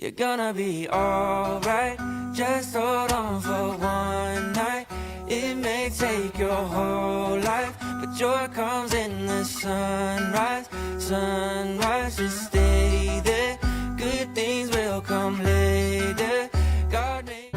You're gonna be alright. Just hold on for one night. It may take your whole life, but joy comes in the sunrise. Sunrise, just stay there. Good things will come later. God made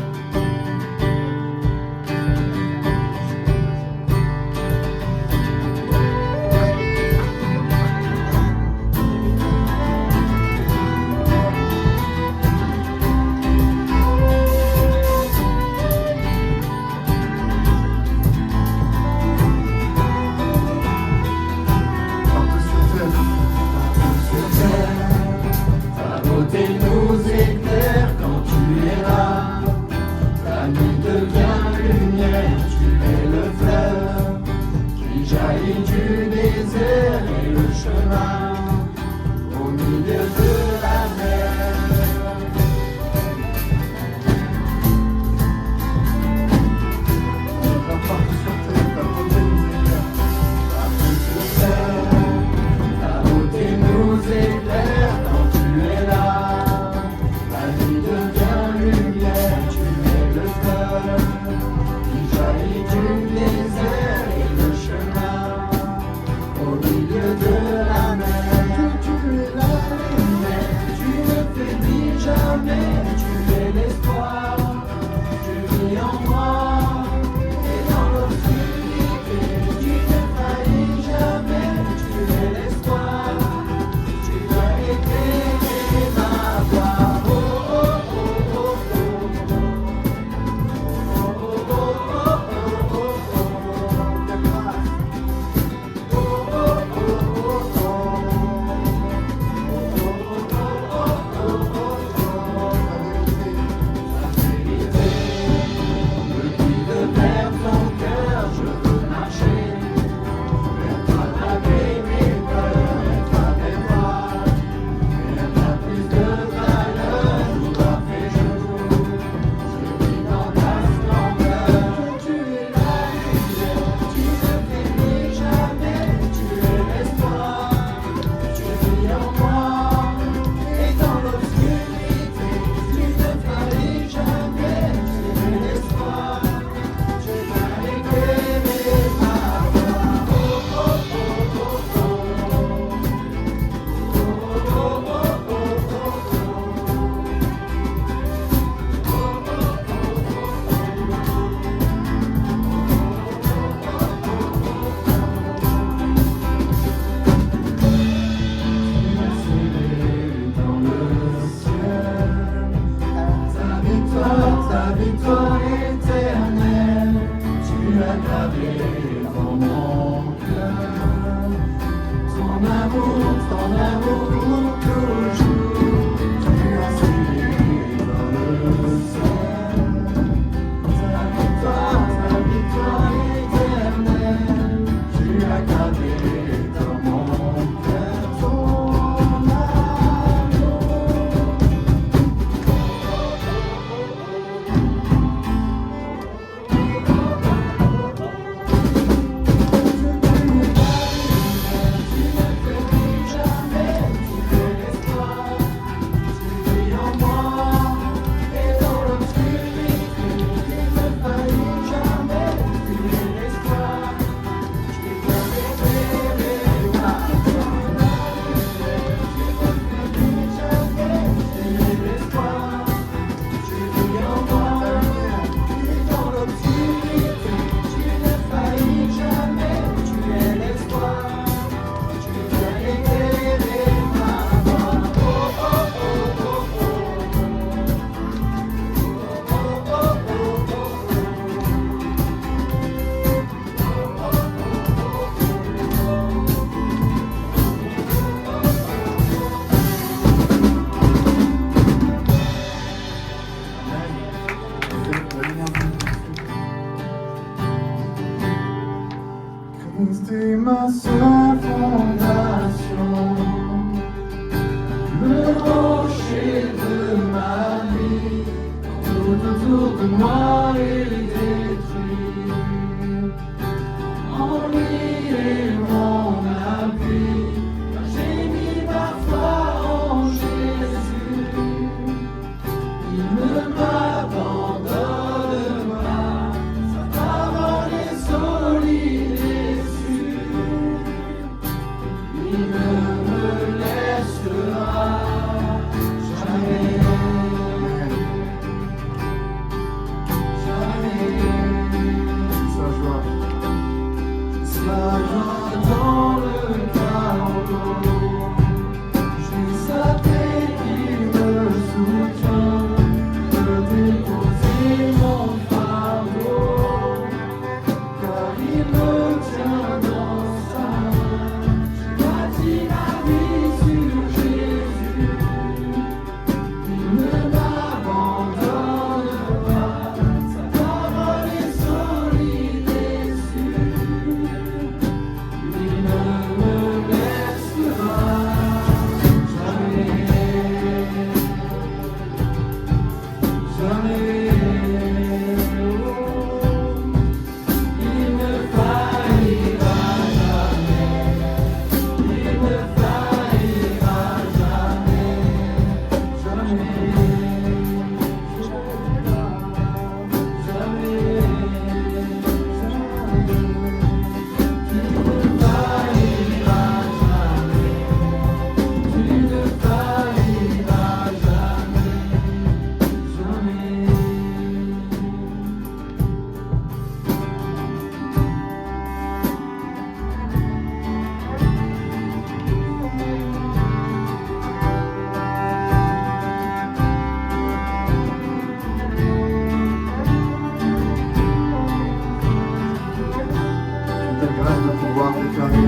T'es ma seule fondation, le rocher de ma vie, tout autour de moi est détruit. En lui est mon appui, j'ai mis ma foi en Jésus. Quelle grâce de pouvoir déclarer,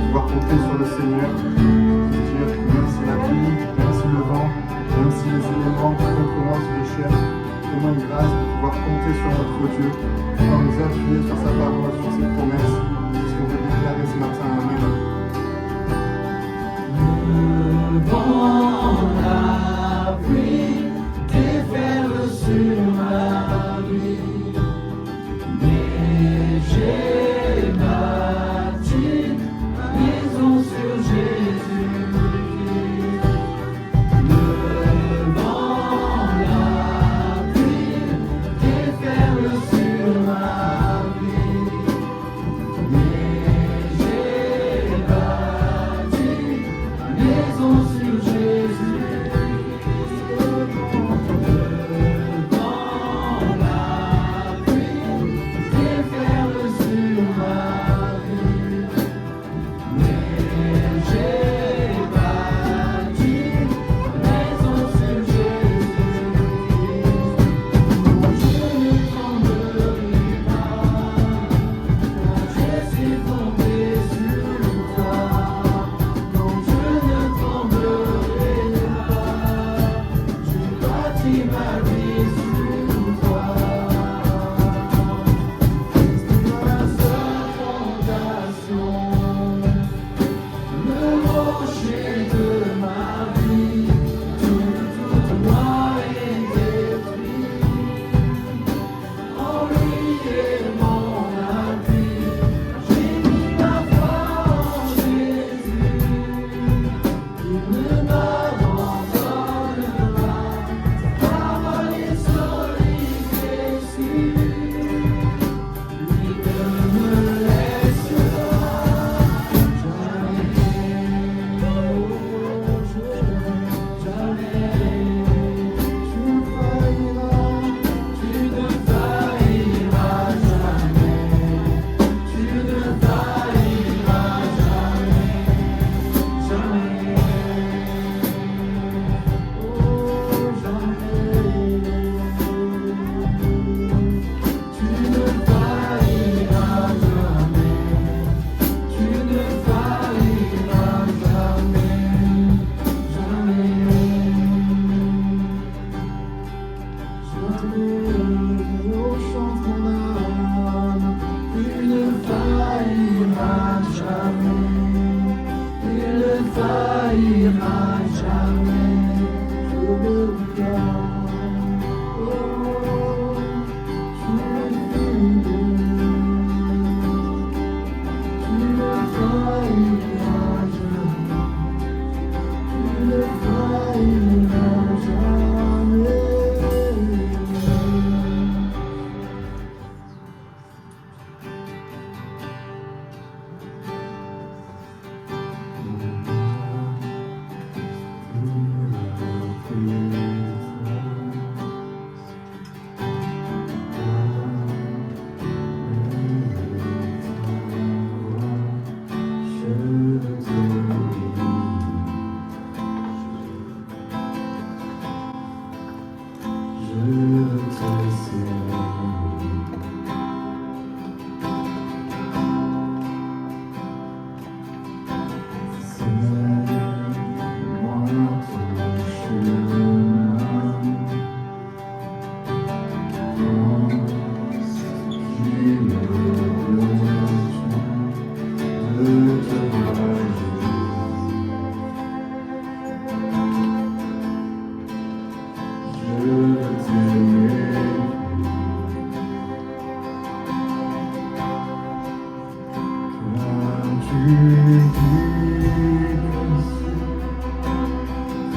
pouvoir compter sur le Seigneur, de dire que même si la pluie, même si le vent, même si les éléments contre moi se déchaînent, comment une grâce de pouvoir compter sur notre Dieu, pouvoir nous appuyer sur sa parole, sur ses promesses, c'est ce qu'on veut déclarer ce matin. Amen. Le vent, la pluie, déferle sur ma vie, mais j'ai bâti ma maison sur Jésus-Christ. Le vent, la pluie, déferle sur ma vie, mais j'ai bâti ma maison sur Jésus-Christ.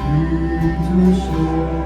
Tu touches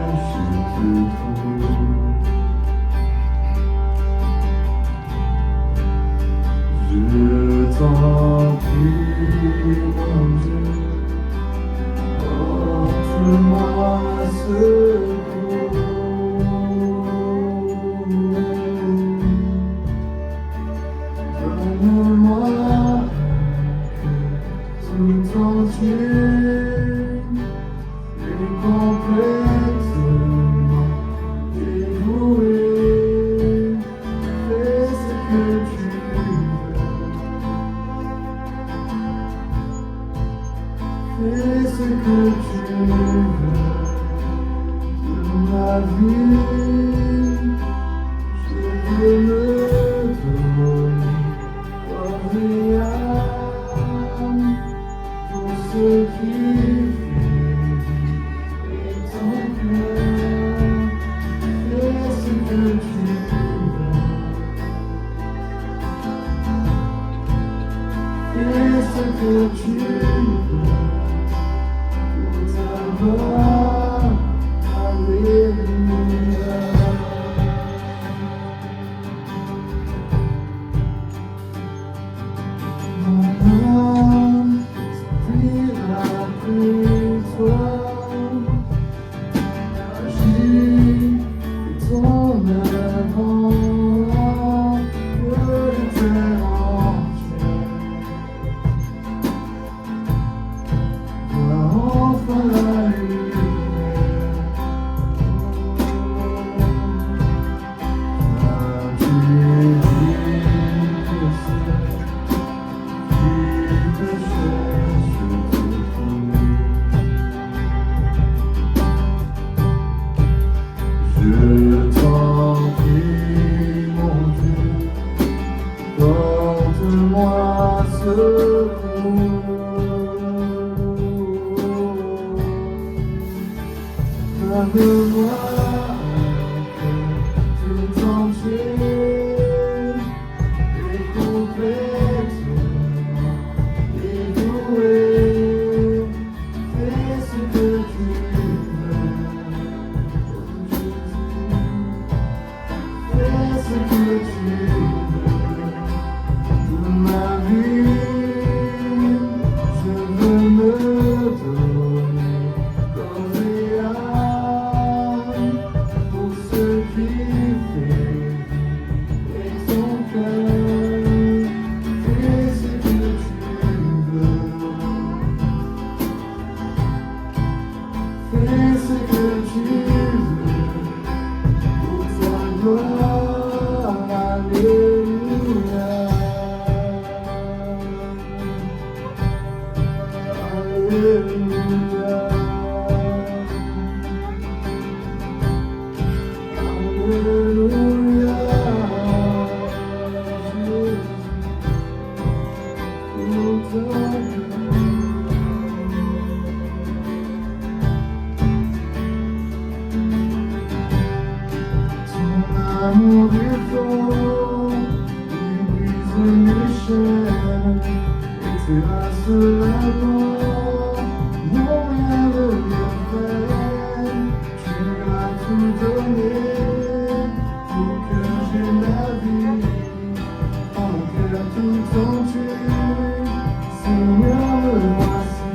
ma vie, je veux me donner corps et âme pour ce qui fait ton cœur. Fais ce que tu veux, fais ce que tu veux pour ta gloire. Alléluia. Mon âme s'ouvrira après toi. Agis et ton œuvre que les terres entières voient enfin la lumière. Tu es digne que c'est qui te cherche depuis. Je t'en prie, mon Dieu, porte-moi secours. Donne-moi tout entier et complètement dévoué. Fais ce que tu veux, fais ce que tu veux de ma vie. Je veux me donner corps et âme pour ce qui fait et ton cœur. Fais ce que tu veux, fais ce que tu veux pour ta gloire. Alléluia. Alléluia. Alléluia. Jésus, pour ta Ton amour est fort, il brise mes chaînes et terrasse la mort. Non, rien ne me freine. Tu as tout donné pour que j'aie la vie. En cœur tout entier, Seigneur, me voici.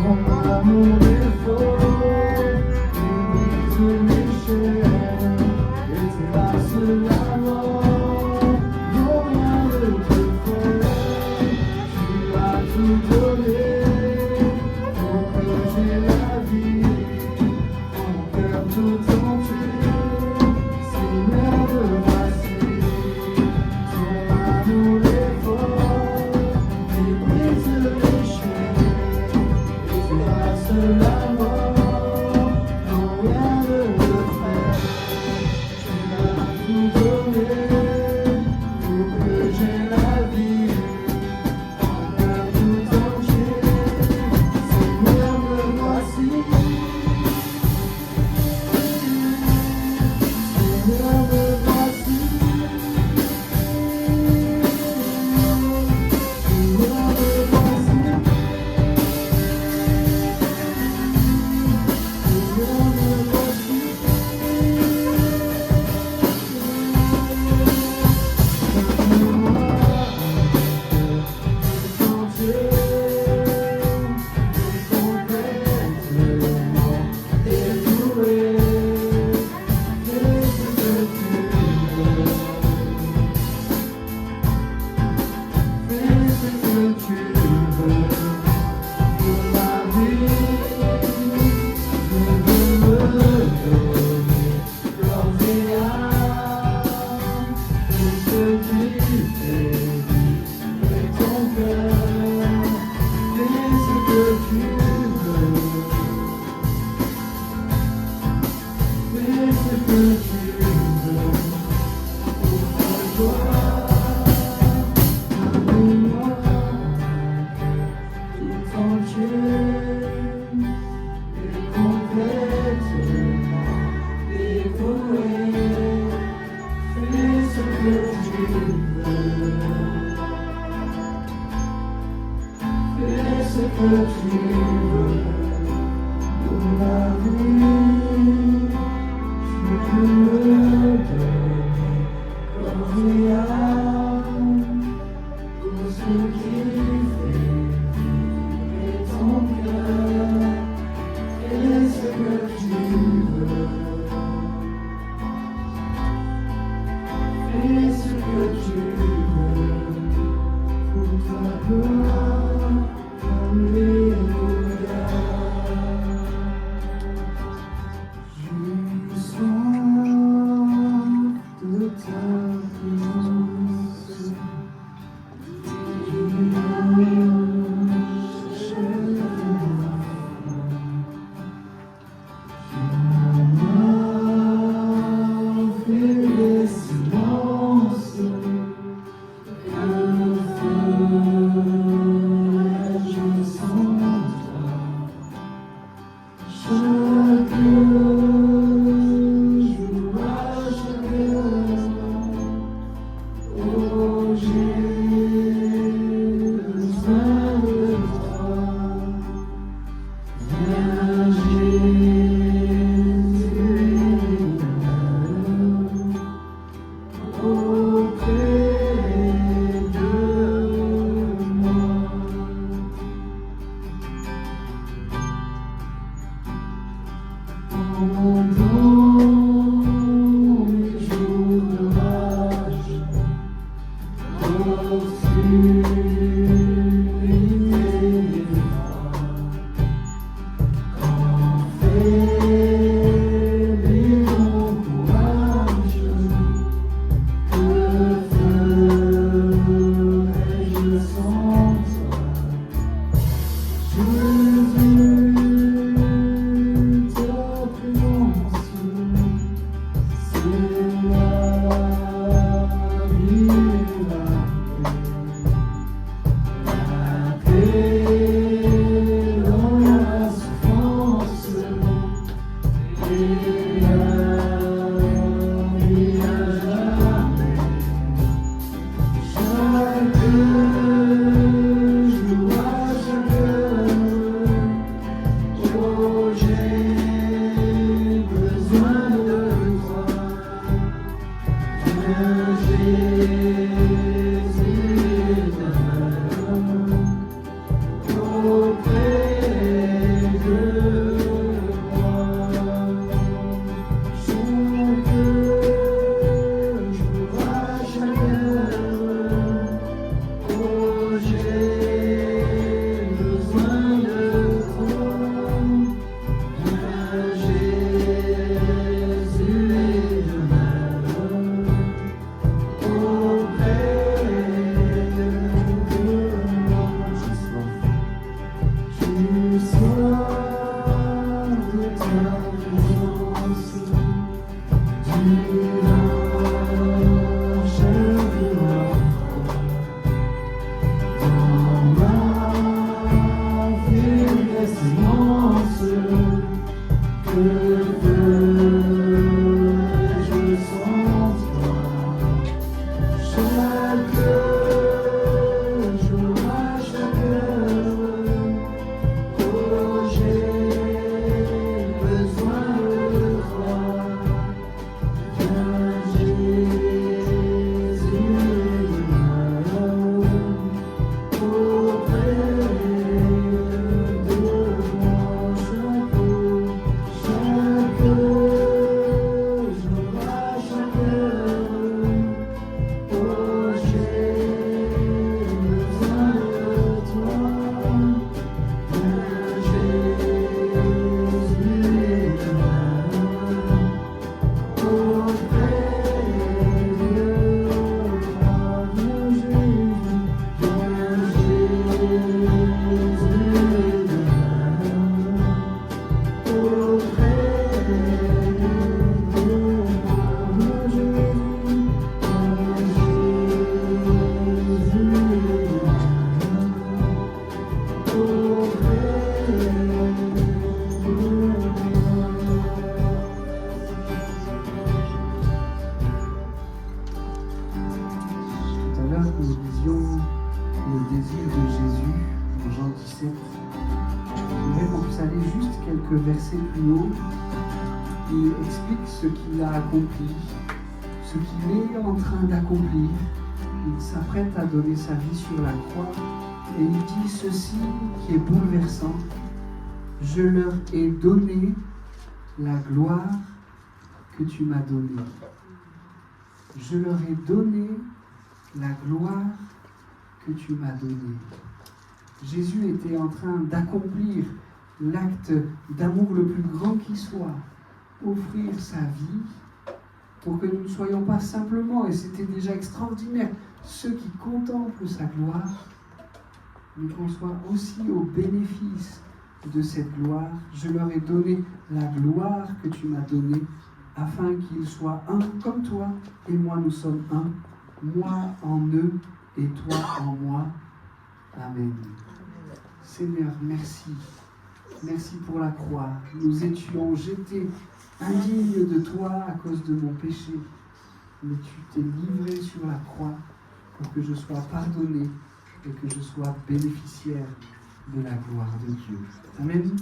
Ton amour est fort, il brise mes chaînes et terrasse la mort. Non, rien ne te freine. Tu as tout donné pour que j'aie la vie. En cœur tout entier, Seigneur, me voici. Ton amour est fort, il brise les chaînes et terrasse la mort. Non, rien ne te freine. Tu as tout donné pour que j'aie la vie. En cœur tout entier, Seigneur, me voici. Seigneur, me voici. Seigneur, me voici. Seigneur, me voici. verset plus haut, il explique ce qu'il a accompli, ce qu'il est en train d'accomplir. Il s'apprête à donner sa vie sur la croix et il dit ceci qui est bouleversant. Je leur ai donné la gloire que tu m'as donnée. Je leur ai donné la gloire que tu m'as donnée. Jésus était en train d'accomplir l'acte d'amour le plus grand qui soit, offrir sa vie pour que nous ne soyons pas simplement, et c'était déjà extraordinaire, ceux qui contemplent sa gloire, mais qu'on soit aussi au bénéfice de cette gloire. Je leur ai donné la gloire que tu m'as donnée, afin qu'ils soient un comme toi et moi nous sommes un, moi en eux et toi en moi. Amen. Seigneur, merci. Merci pour la croix. Nous étions jetés indignes de toi à cause de mon péché, mais tu t'es livré sur la croix pour que je sois pardonné et que je sois bénéficiaire de la gloire de Dieu. Amen.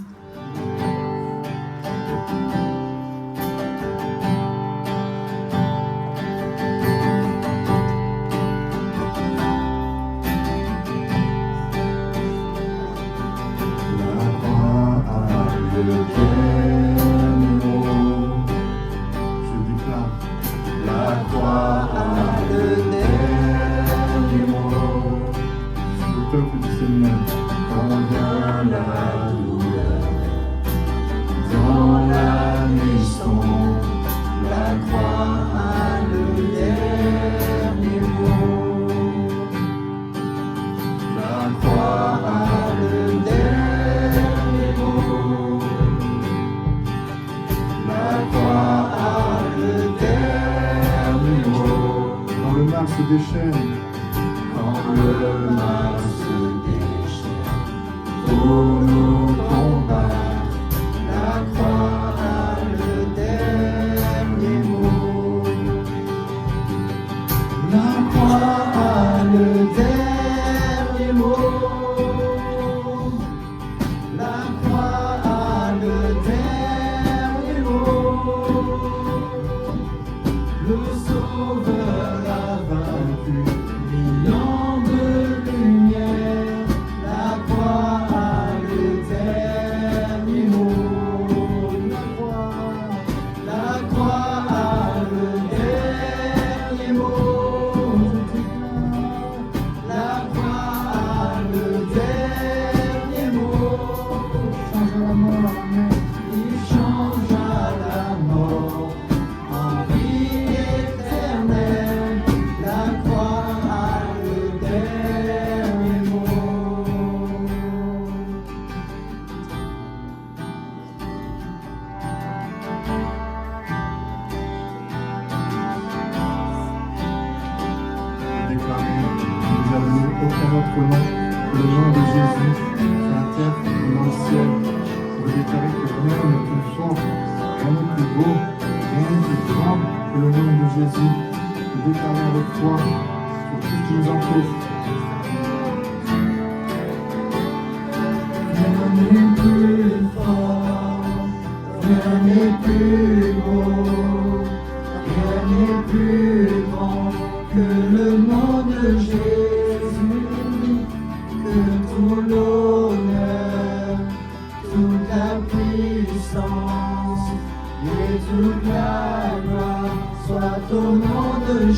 Soit au nom de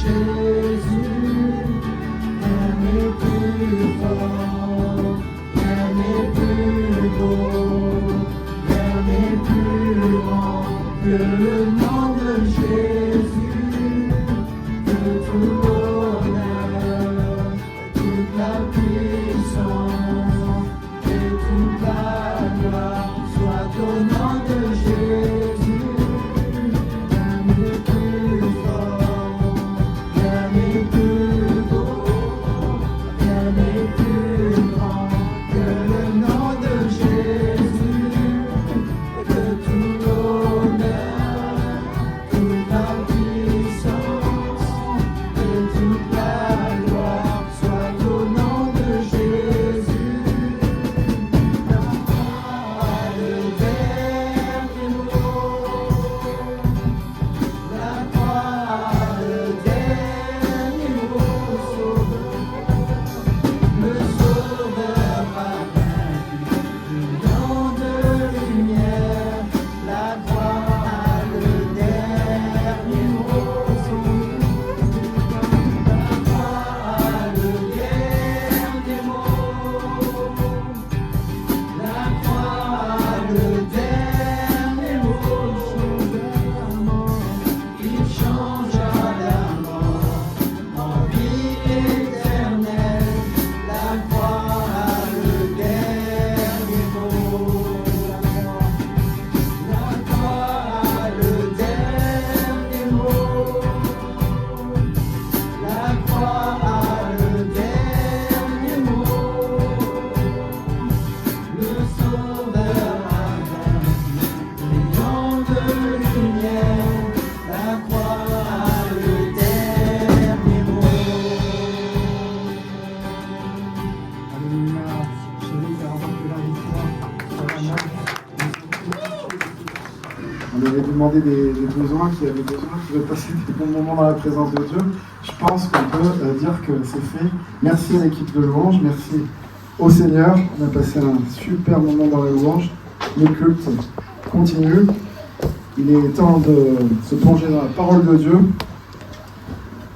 avaient des besoins, qui avaient besoin, qui veulent passer des bons moments dans la présence de Dieu, je pense qu'on peut dire que c'est fait. Merci à l'équipe de louange, merci au Seigneur. On a passé un super moment dans la louange. Le culte continue. Il est temps de se plonger dans la parole de Dieu.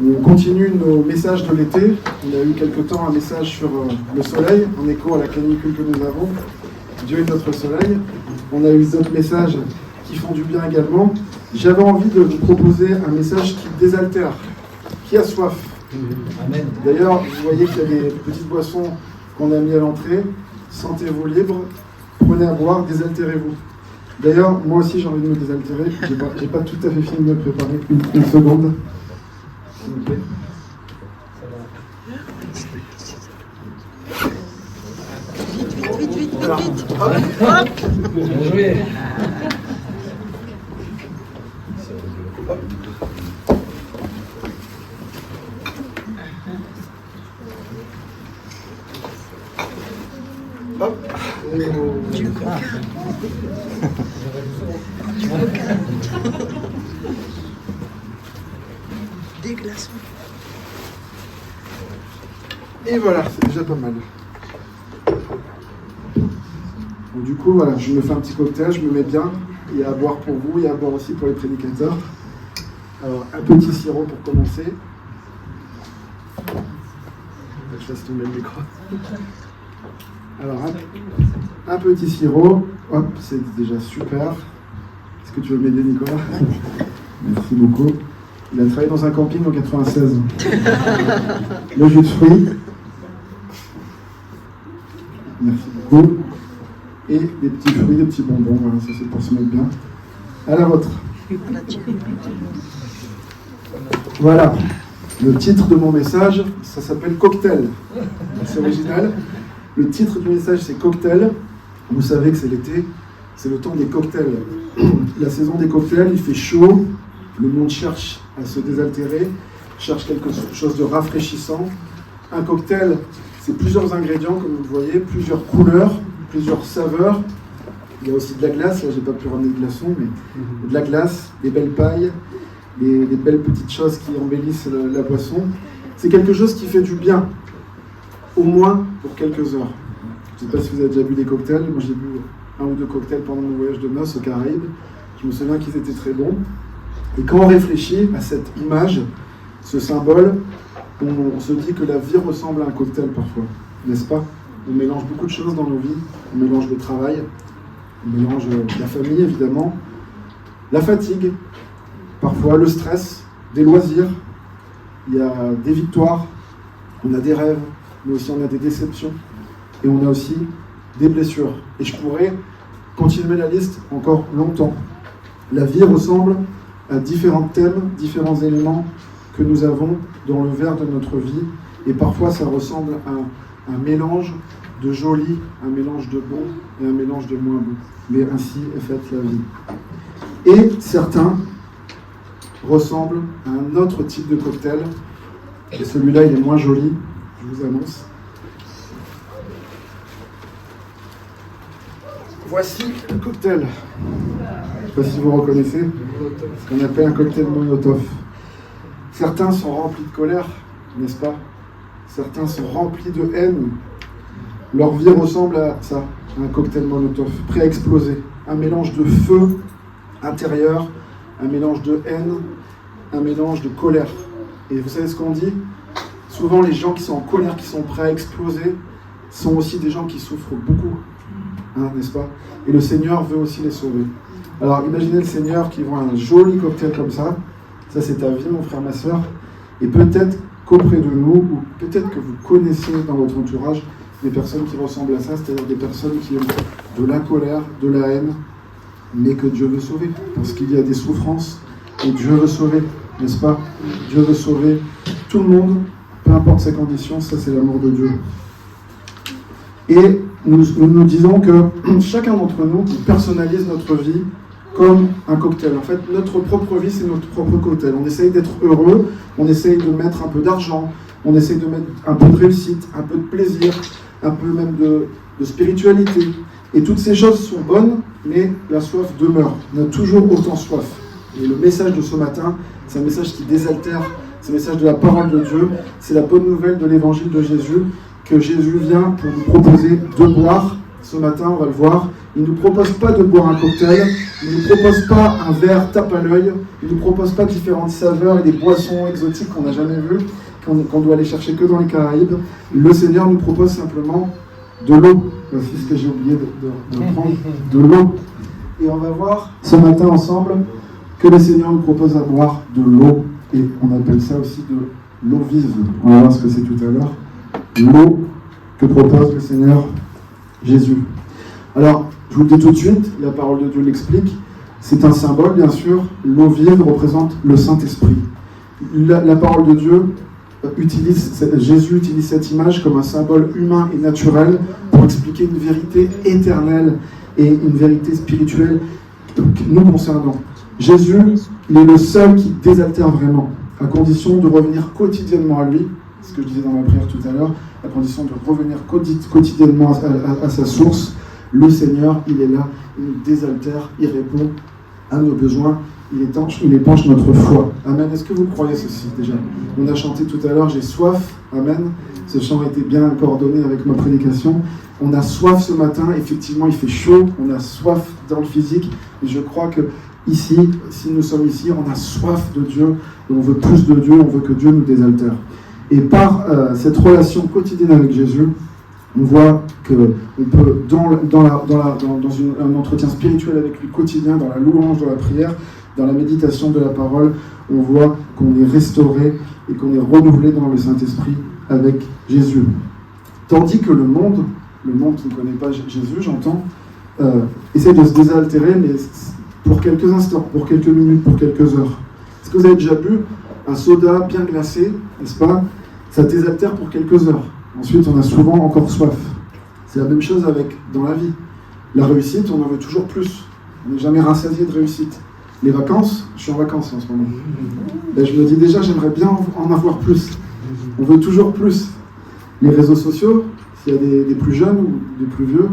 On continue nos messages de l'été. On a eu quelque temps un message sur le soleil, en écho à la canicule que nous avons. Dieu est notre soleil. On a eu d'autres messages qui font du bien également. J'avais envie de vous proposer un message qui désaltère, qui a soif. Amen. D'ailleurs, vous voyez qu'il y a des petites boissons qu'on a mis à l'entrée. Sentez-vous libre, prenez à boire, désaltérez-vous. D'ailleurs, moi aussi j'ai envie de me désaltérer. J'ai pas tout à fait fini de me préparer. Une seconde. S'il vous plaît. Vite. Hop. Bien joué. Hop. Du coca. Des glaçons. Et voilà, c'est déjà pas mal. Donc, du coup, voilà, je me fais un petit cocktail, je me mets bien. Il y a à boire pour vous, il y a à boire aussi pour les prédicateurs. Alors, un petit sirop pour commencer. Je laisse tomber le micro. Alors, un petit sirop. Hop, c'est déjà super. Est-ce que tu veux m'aider, Nicolas? Merci beaucoup. Il a travaillé dans un camping en 96. Le jus de fruits. Merci beaucoup. Et des petits fruits, des petits bonbons. Voilà, ça c'est pour se mettre bien. À la vôtre. Voilà. Le titre de mon message, ça s'appelle Cocktail. C'est original. Le titre du message, c'est Cocktail. Vous savez que c'est l'été, c'est le temps des cocktails. La saison des cocktails, il fait chaud. Le monde cherche à se désaltérer, cherche quelque chose de rafraîchissant. Un cocktail, c'est plusieurs ingrédients, comme vous le voyez, plusieurs couleurs, plusieurs saveurs. Il y a aussi de la glace, là j'ai pas pu ramener de glaçons, mais de la glace, des belles pailles, des belles petites choses qui embellissent la boisson. C'est quelque chose qui fait du bien, au moins pour quelques heures. Je ne sais pas si vous avez déjà bu des cocktails, moi j'ai bu 1 ou 2 cocktails pendant mon voyage de noces aux Caraïbes. Je me souviens qu'ils étaient très bons. Et quand on réfléchit à cette image, ce symbole, on se dit que la vie ressemble à un cocktail parfois, n'est-ce pas? On mélange beaucoup de choses dans nos vies, on mélange le travail, on mélange la famille évidemment, la fatigue, parfois le stress, des loisirs, il y a des victoires, on a des rêves, mais aussi on a des déceptions, et on a aussi des blessures. Et je pourrais continuer la liste encore longtemps. La vie ressemble à différents thèmes, différents éléments que nous avons dans le verre de notre vie. Et parfois, ça ressemble à un mélange de joli, un mélange de bon et un mélange de moins bon. Mais ainsi est faite la vie. Et certains ressemblent à un autre type de cocktail. Et celui-là, il est moins joli, je vous annonce. Voici le cocktail. Je ne sais pas si vous reconnaissez, ce qu'on appelle un cocktail Molotov. Certains sont remplis de colère, n'est-ce pas? Certains sont remplis de haine. Leur vie ressemble à ça, à un cocktail Molotov, prêt à exploser. Un mélange de feu intérieur, un mélange de haine, un mélange de colère. Et vous savez ce qu'on dit? Souvent, les gens qui sont en colère, qui sont prêts à exploser, sont aussi des gens qui souffrent beaucoup. Hein, n'est-ce pas? Et le Seigneur veut aussi les sauver. Alors imaginez le Seigneur qui voit un joli cocktail comme ça c'est ta vie mon frère, ma soeur, et peut-être qu'auprès de nous, ou peut-être que vous connaissez dans votre entourage des personnes qui ressemblent à ça, c'est-à-dire des personnes qui ont de la colère, de la haine, mais que Dieu veut sauver, parce qu'il y a des souffrances, et Dieu veut sauver, n'est-ce pas? Dieu veut sauver tout le monde, peu importe ses conditions, ça c'est l'amour de Dieu. Et nous disons que chacun d'entre nous personnalise notre vie comme un cocktail. En fait, notre propre vie, c'est notre propre cocktail. On essaye d'être heureux, on essaye de mettre un peu d'argent, on essaye de mettre un peu de réussite, un peu de plaisir, un peu même de spiritualité. Et toutes ces choses sont bonnes, mais la soif demeure. On a toujours autant soif. Et le message de ce matin, c'est un message qui désaltère, c'est le message de la parole de Dieu, c'est la bonne nouvelle de l'évangile de Jésus, que Jésus vient pour nous proposer de boire. Ce matin, on va le voir, il ne nous propose pas de boire un cocktail, il ne nous propose pas un verre tape à l'œil, il ne nous propose pas différentes saveurs et des boissons exotiques qu'on n'a jamais vues, qu'on doit aller chercher que dans les Caraïbes. Le Seigneur nous propose simplement de l'eau. Voici ce que j'ai oublié de prendre, de l'eau. Et on va voir ce matin ensemble que le Seigneur nous propose à boire de l'eau, et on appelle ça aussi de l'eau vive. On va voir ce que c'est tout à l'heure. L'eau que propose le Seigneur Jésus. Alors, je vous le dis tout de suite, la parole de Dieu l'explique, c'est un symbole, bien sûr. L'eau vive représente le Saint-Esprit. La parole de Dieu Jésus utilise cette image comme un symbole humain et naturel pour expliquer une vérité éternelle et une vérité spirituelle nous concernant. Jésus, il est le seul qui désaltère vraiment, à condition de revenir quotidiennement à lui, ce que je disais dans ma prière tout à l'heure, à condition de revenir quotidiennement à sa source. Le Seigneur, il est là, il nous désaltère, il répond à nos besoins, il épanche notre foi. Amen. Est-ce que vous croyez ceci déjà? On a chanté tout à l'heure, j'ai soif. Amen. Ce chant a été bien coordonné avec ma prédication. On a soif ce matin, effectivement il fait chaud, on a soif dans le physique, et je crois que ici, si nous sommes ici, on a soif de Dieu, et on veut plus de Dieu, on veut que Dieu nous désaltère. Et par cette relation quotidienne avec Jésus, on voit qu'on peut, dans un entretien spirituel avec lui quotidien, dans la louange, dans la prière, dans la méditation de la parole, on voit qu'on est restauré et qu'on est renouvelé dans le Saint-Esprit avec Jésus. Tandis que le monde qui ne connaît pas Jésus, j'entends, essaie de se désaltérer, mais pour quelques instants, pour quelques minutes, pour quelques heures. Est-ce que vous avez déjà bu un soda bien glacé, n'est-ce pas? Ça désaltère pour quelques heures. Ensuite, on a souvent encore soif. C'est la même chose dans la vie. La réussite, on en veut toujours plus. On n'est jamais rassasié de réussite. Les vacances, je suis en vacances en ce moment. Ben, je me dis déjà, j'aimerais bien en avoir plus. On veut toujours plus. Les réseaux sociaux, s'il y a des plus jeunes ou des plus vieux,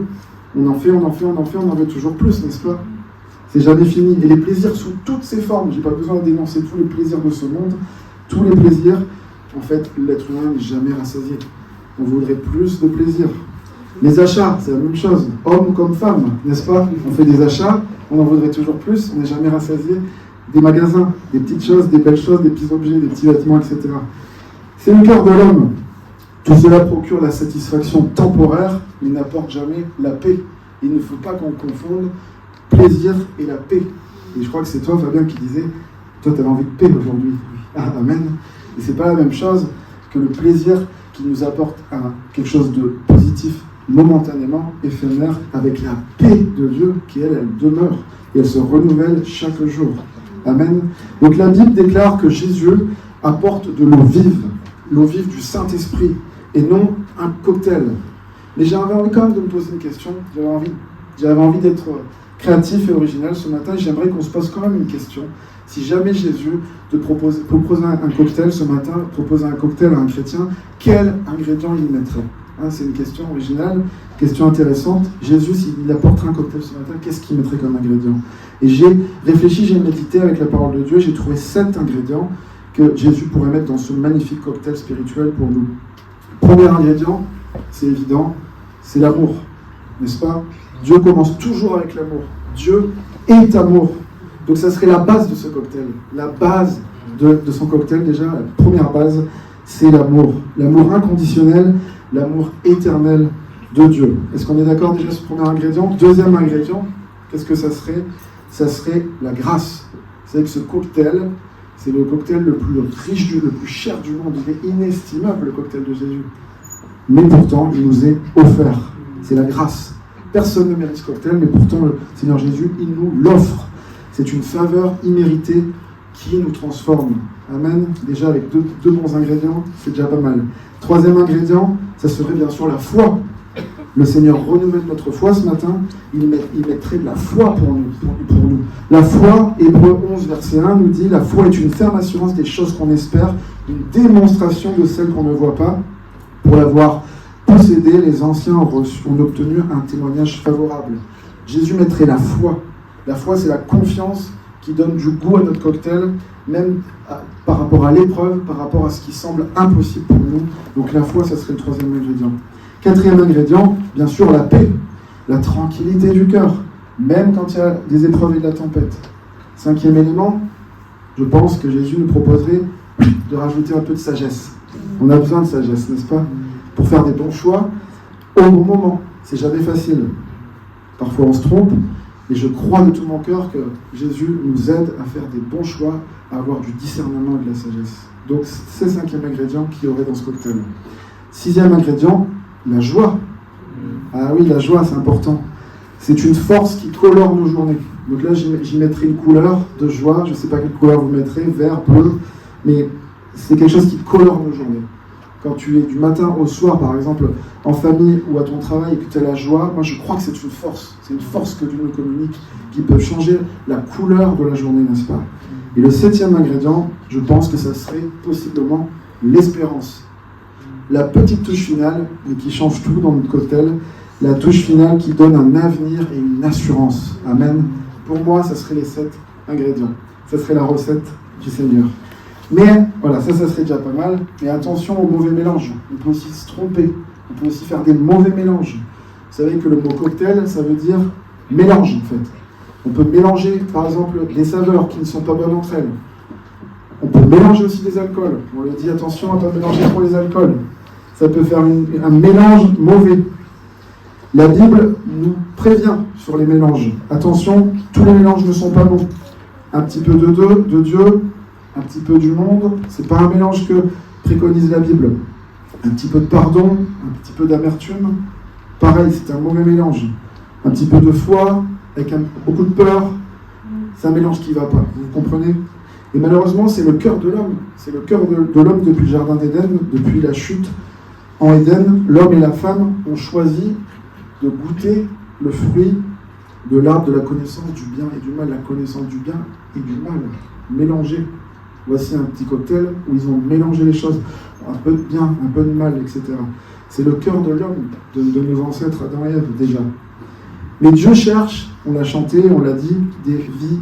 on en fait, on en veut toujours plus, n'est-ce pas? C'est jamais fini. Et les plaisirs sous toutes ces formes, j'ai pas besoin de dénoncer tous les plaisirs de ce monde, tous les plaisirs, en fait, l'être humain n'est jamais rassasié. On voudrait plus de plaisir. Les achats, c'est la même chose, hommes comme femmes, n'est-ce pas? On fait des achats, on en voudrait toujours plus, on n'est jamais rassasié. Des magasins, des petites choses, des belles choses, des petits objets, des petits vêtements, etc. C'est le cœur de l'homme. Tout cela procure la satisfaction temporaire, mais n'apporte jamais la paix. Il ne faut pas qu'on confonde plaisir et la paix. Et je crois que c'est toi, Fabien, qui disais, toi, tu avais envie de paix aujourd'hui. Ah, amen. Et c'est pas la même chose que le plaisir qui nous apporte quelque chose de positif, momentanément, éphémère, avec la paix de Dieu qui, elle demeure et elle se renouvelle chaque jour. Amen. Donc la Bible déclare que Jésus apporte de l'eau vive du Saint-Esprit, et non un cocktail. Mais j'avais envie quand même de me poser une question, j'avais envie d'être créatif et original ce matin, j'aimerais qu'on se pose quand même une question. Si jamais Jésus te proposait un cocktail ce matin, proposait un cocktail à un chrétien, quel ingrédient il mettrait? C'est une question originale, question intéressante. Jésus, s'il apporterait un cocktail ce matin, qu'est-ce qu'il mettrait comme ingrédient? Et j'ai réfléchi, j'ai médité avec la parole de Dieu, j'ai trouvé 7 ingrédients que Jésus pourrait mettre dans ce magnifique cocktail spirituel pour nous. Premier ingrédient, c'est évident, c'est l'amour, n'est-ce pas? Dieu commence toujours avec l'amour. Dieu est amour. Donc ça serait la base de ce cocktail. La base de son cocktail, déjà, la première base, c'est l'amour. L'amour inconditionnel, l'amour éternel de Dieu. Est-ce qu'on est d'accord déjà sur ce premier ingrédient? Deuxième ingrédient, qu'est-ce que ça serait? Ça serait la grâce. C'est que ce cocktail, c'est le cocktail le plus riche, le plus cher du monde. Il est inestimable, le cocktail de Jésus. Mais pourtant, il nous est offert. C'est la grâce. Personne ne mérite ce cocktail, mais pourtant, le Seigneur Jésus, il nous l'offre. C'est une faveur imméritée qui nous transforme. Amen. Déjà, avec deux bons ingrédients, c'est déjà pas mal. Troisième ingrédient, ça serait bien sûr la foi. Le Seigneur renouvelle notre foi ce matin. Il mettrait de la foi pour nous. La foi, Hébreux 11, verset 1, nous dit « La foi est une ferme assurance des choses qu'on espère, une démonstration de celles qu'on ne voit pas. Pour l'avoir possédée, les anciens ont obtenu un témoignage favorable. » Jésus mettrait la foi. La foi, c'est la confiance qui donne du goût à notre cocktail, même par rapport à l'épreuve, par rapport à ce qui semble impossible pour nous. Donc la foi, ça serait le troisième ingrédient. Quatrième ingrédient, bien sûr, la paix, la tranquillité du cœur, même quand il y a des épreuves et de la tempête. Cinquième élément, je pense que Jésus nous proposerait de rajouter un peu de sagesse. On a besoin de sagesse, n'est-ce pas? Pour faire des bons choix au bon moment. C'est jamais facile. Parfois on se trompe, et je crois de tout mon cœur que Jésus nous aide à faire des bons choix, à avoir du discernement et de la sagesse. Donc c'est le cinquième ingrédient qu'il y aurait dans ce cocktail. Sixième ingrédient, la joie. Ah oui, la joie, c'est important. C'est une force qui colore nos journées. Donc là, j'y mettrai une couleur de joie. Je ne sais pas quelle couleur vous mettrez, vert, bleu, mais c'est quelque chose qui colore nos journées. Quand tu es du matin au soir, par exemple, en famille ou à ton travail et que tu as la joie, moi je crois que c'est une force. C'est une force que Dieu nous communique qui peut changer la couleur de la journée, n'est-ce pas? Et le septième ingrédient, je pense que ça serait possiblement l'espérance. La petite touche finale, mais qui change tout dans notre cocktail, la touche finale qui donne un avenir et une assurance. Amen. Pour moi, ça serait les 7 ingrédients. Ça serait la recette du Seigneur. Mais voilà, ça serait déjà pas mal. Mais attention au mauvais mélange. On peut aussi se tromper. On peut aussi faire des mauvais mélanges. Vous savez que le mot cocktail, ça veut dire mélange en fait. On peut mélanger, par exemple, des saveurs qui ne sont pas bonnes entre elles. On peut mélanger aussi des alcools. On le dit, attention à ne pas mélanger trop les alcools. Ça peut faire un mélange mauvais. La Bible nous prévient sur les mélanges. Attention, tous les mélanges ne sont pas bons. Un petit peu de Dieu, un petit peu du monde, c'est pas un mélange que préconise la Bible. Un petit peu de pardon, un petit peu d'amertume, pareil, c'est un mauvais mélange. Un petit peu de foi, avec beaucoup de peur, c'est un mélange qui ne va pas, vous comprenez? Et malheureusement, c'est le cœur de l'homme. C'est le cœur de l'homme depuis le Jardin d'Éden, depuis la chute en Éden. L'homme et la femme ont choisi de goûter le fruit de l'arbre de la connaissance du bien et du mal. La connaissance du bien et du mal, mélangé. Voici un petit cocktail où ils ont mélangé les choses, un peu de bien, un peu de mal, etc. C'est le cœur de l'homme, de nos ancêtres Adam et Ève déjà. Mais Dieu cherche, on l'a chanté, on l'a dit, des vies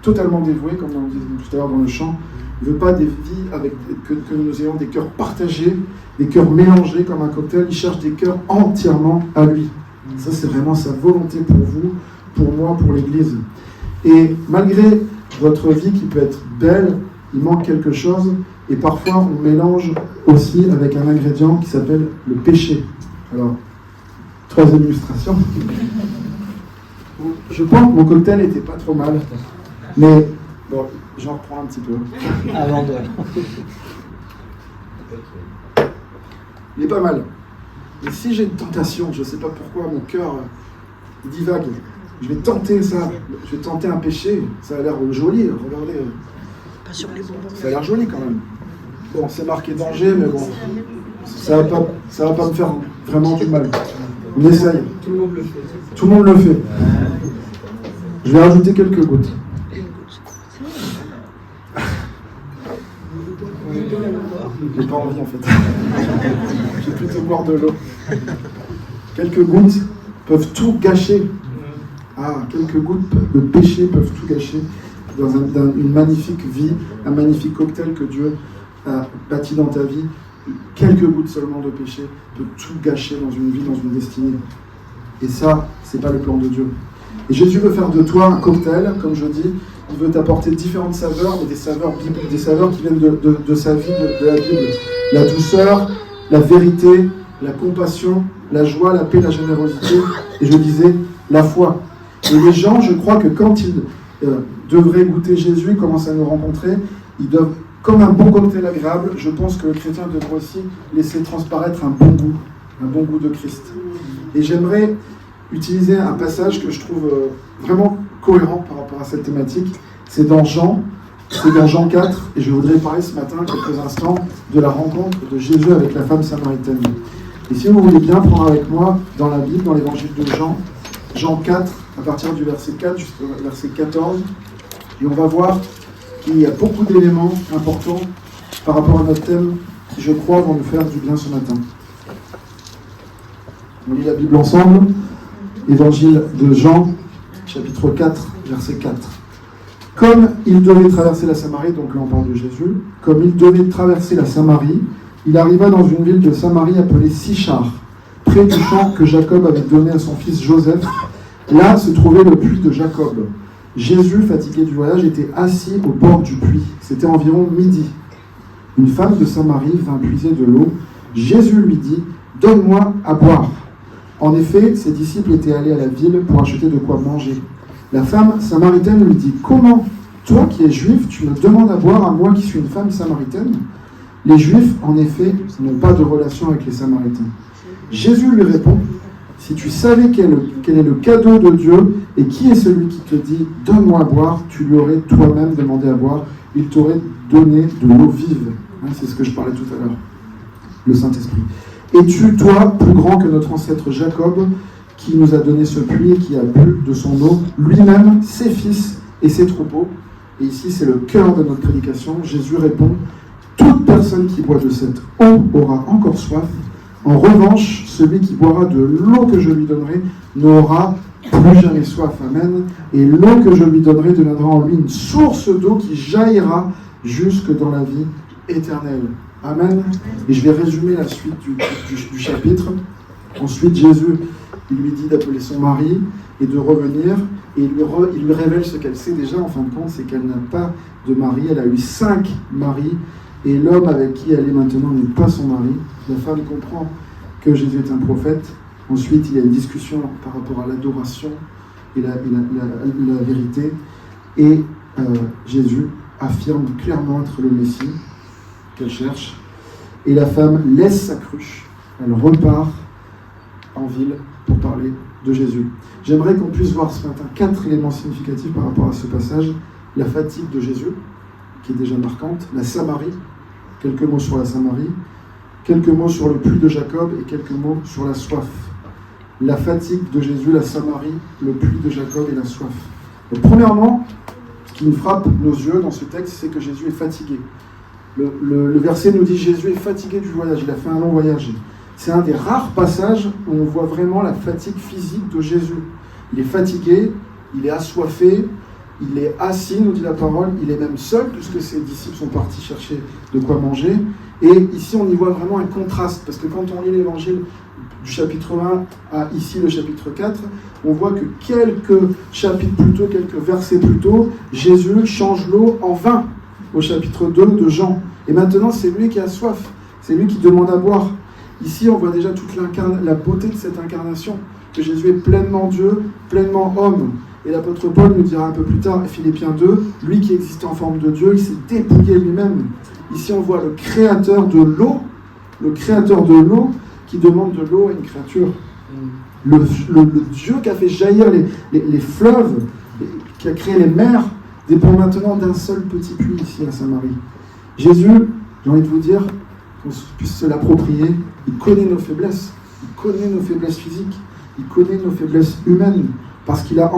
totalement dévouées, comme on disait tout à l'heure dans le chant. Il ne veut pas des vies que nous ayons des cœurs partagés, des cœurs mélangés comme un cocktail. Il cherche des cœurs entièrement à lui. Ça, c'est vraiment sa volonté pour vous, pour moi, pour l'Église. Et malgré votre vie qui peut être belle, il manque quelque chose. Et parfois, on mélange aussi avec un ingrédient qui s'appelle le péché. Alors, troisième illustration. Je pense que mon cocktail n'était pas trop mal. Mais, bon, j'en reprends un petit peu. Avant de... Il est pas mal. Mais si j'ai une tentation, je ne sais pas pourquoi, mon cœur divague. Je vais tenter ça. Je vais tenter un péché. Ça a l'air joli, regardez. Pas sur les bonbons. Ça a l'air joli quand même. Bon, c'est marqué danger, mais bon, ça va pas me faire vraiment du mal. On essaye. Tout le monde le fait. Tout le monde le fait. Je vais rajouter quelques gouttes. J'ai pas envie en fait. Je vais plutôt boire de l'eau. Quelques gouttes peuvent tout gâcher. Ah, quelques gouttes de péché peuvent tout gâcher dans une magnifique vie, un magnifique cocktail que Dieu a bâti dans ta vie. Quelques gouttes seulement de péché peut tout gâcher dans une vie, dans une destinée. Et ça, c'est pas le plan de Dieu. Et Jésus veut faire de toi un cocktail, comme je dis. Il veut t'apporter différentes saveurs, mais des saveurs bibliques, des saveurs qui viennent de sa vie, de la Bible. La douceur, la vérité, la compassion, la joie, la paix, la générosité, et je disais, la foi. Et les gens, je crois que quand ils devraient goûter Jésus, commencent à nous rencontrer, ils doivent, comme un bon cocktail agréable, je pense que le chrétien devrait aussi laisser transparaître un bon goût de Christ. Et j'aimerais utiliser un passage que je trouve vraiment cohérent par rapport à cette thématique. C'est dans Jean 4, et je voudrais parler ce matin, quelques instants, de la rencontre de Jésus avec la femme samaritaine. Et si vous voulez bien prendre avec moi dans la Bible, dans l'évangile de Jean 4, à partir du verset 4 jusqu'au verset 14, et on va voir qu'il y a beaucoup d'éléments importants par rapport à notre thème qui, je crois, vont nous faire du bien ce matin. On lit la Bible ensemble. Évangile de Jean, chapitre 4, verset 4. Comme il devait traverser la Samarie, donc là on parle de Jésus, comme il devait traverser la Samarie, il arriva dans une ville de Samarie appelée Sichar, près du champ que Jacob avait donné à son fils Joseph. Là se trouvait le puits de Jacob. Jésus, fatigué du voyage, était assis au bord du puits. C'était environ midi. Une femme de Samarie vint puiser de l'eau. Jésus lui dit « Donne-moi à boire ». En effet, ses disciples étaient allés à la ville pour acheter de quoi manger. La femme samaritaine lui dit « Comment, toi qui es juif, tu me demandes à boire à moi qui suis une femme samaritaine ?» Les Juifs, en effet, n'ont pas de relation avec les Samaritains. Jésus lui répond « Si tu savais quel est le cadeau de Dieu et qui est celui qui te dit « Donne-moi à boire », tu lui aurais toi-même demandé à boire, il t'aurait donné de l'eau vive. Hein, c'est ce que je parlais tout à l'heure, le Saint-Esprit. Es-tu, toi, plus grand que notre ancêtre Jacob, qui nous a donné ce puits et qui a bu de son eau, lui-même, ses fils et ses troupeaux? Et ici, c'est le cœur de notre prédication. Jésus répond « Toute personne qui boit de cette eau aura encore soif. En revanche, celui qui boira de l'eau que je lui donnerai n'aura plus jamais soif. » Amen. Et l'eau que je lui donnerai deviendra en lui une source d'eau qui jaillira jusque dans la vie éternelle. Amen. Et je vais résumer la suite du chapitre. Ensuite, Jésus lui dit d'appeler son mari et de revenir. Et il lui révèle ce qu'elle sait déjà, en fin de compte, c'est qu'elle n'a pas de mari. Elle a eu 5 maris. Et l'homme avec qui elle est maintenant n'est pas son mari. La femme comprend que Jésus est un prophète. Ensuite, il y a une discussion par rapport à l'adoration et la vérité. Et Jésus affirme clairement être le Messie qu'elle cherche. Et la femme laisse sa cruche. Elle repart en ville pour parler de Jésus. J'aimerais qu'on puisse voir ce matin 4 éléments significatifs par rapport à ce passage. La fatigue de Jésus, qui est déjà marquante. La Samarie, quelques mots sur la Samarie. Quelques mots sur le puits de Jacob et quelques mots sur la soif. La fatigue de Jésus, la Samarie, le puits de Jacob et la soif. Donc, premièrement, ce qui nous frappe nos yeux dans ce texte, c'est que Jésus est fatigué. Le verset nous dit « Jésus est fatigué du voyage, il a fait un long voyage ». C'est un des rares passages où on voit vraiment la fatigue physique de Jésus. Il est fatigué, il est assoiffé, il est assis, nous dit la parole, il est même seul puisque ses disciples sont partis chercher de quoi manger. Et ici, on y voit vraiment un contraste, parce que quand on lit l'évangile du chapitre 1 à ici le chapitre 4, on voit que quelques chapitres plus tôt, quelques versets plus tôt, Jésus change l'eau en vin au chapitre 2 de Jean. Et maintenant, c'est lui qui a soif, c'est lui qui demande à boire. Ici, on voit déjà toute la beauté de cette incarnation, que Jésus est pleinement Dieu, pleinement homme. Et l'apôtre Paul nous dira un peu plus tard, Philippiens 2, lui qui existait en forme de Dieu, il s'est dépouillé lui-même. Ici, on voit le créateur de l'eau qui demande de l'eau à une créature. Le Dieu qui a fait jaillir les fleuves, qui a créé les mers, dépend maintenant d'un seul petit puits ici à Samarie. Jésus, j'ai envie de vous dire, qu'on puisse se l'approprier, il connaît nos faiblesses, il connaît nos faiblesses physiques, il connaît nos faiblesses humaines, parce qu'il a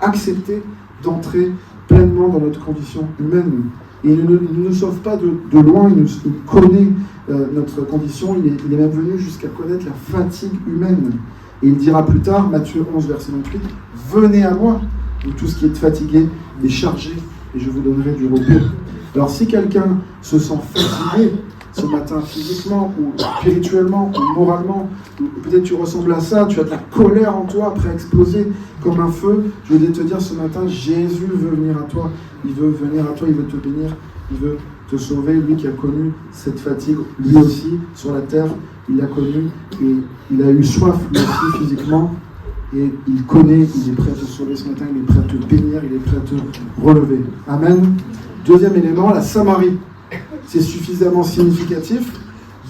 accepté d'entrer pleinement dans notre condition humaine. Et il ne nous sauve pas de loin, il connaît notre condition, il est même venu jusqu'à connaître la fatigue humaine. Et il dira plus tard, Matthieu 11, verset 28, « Venez à moi, vous tous qui êtes fatigués et chargés, et je vous donnerai du repos. » Alors si quelqu'un se sent fatigué ce matin physiquement, ou spirituellement, ou moralement, ou peut-être tu ressembles à ça, tu as de la colère en toi, prêt à exploser comme un feu, je voudrais te dire ce matin, Jésus veut venir à toi, il veut venir à toi, il veut te bénir, il veut te sauver, lui qui a connu cette fatigue, lui aussi, sur la terre, il l'a connu, et il a eu soif, lui aussi, physiquement, et il connaît, il est prêt à te sauver ce matin, il est prêt à te bénir, il est prêt à te relever. Amen. Deuxième élément, la Samarie. C'est suffisamment significatif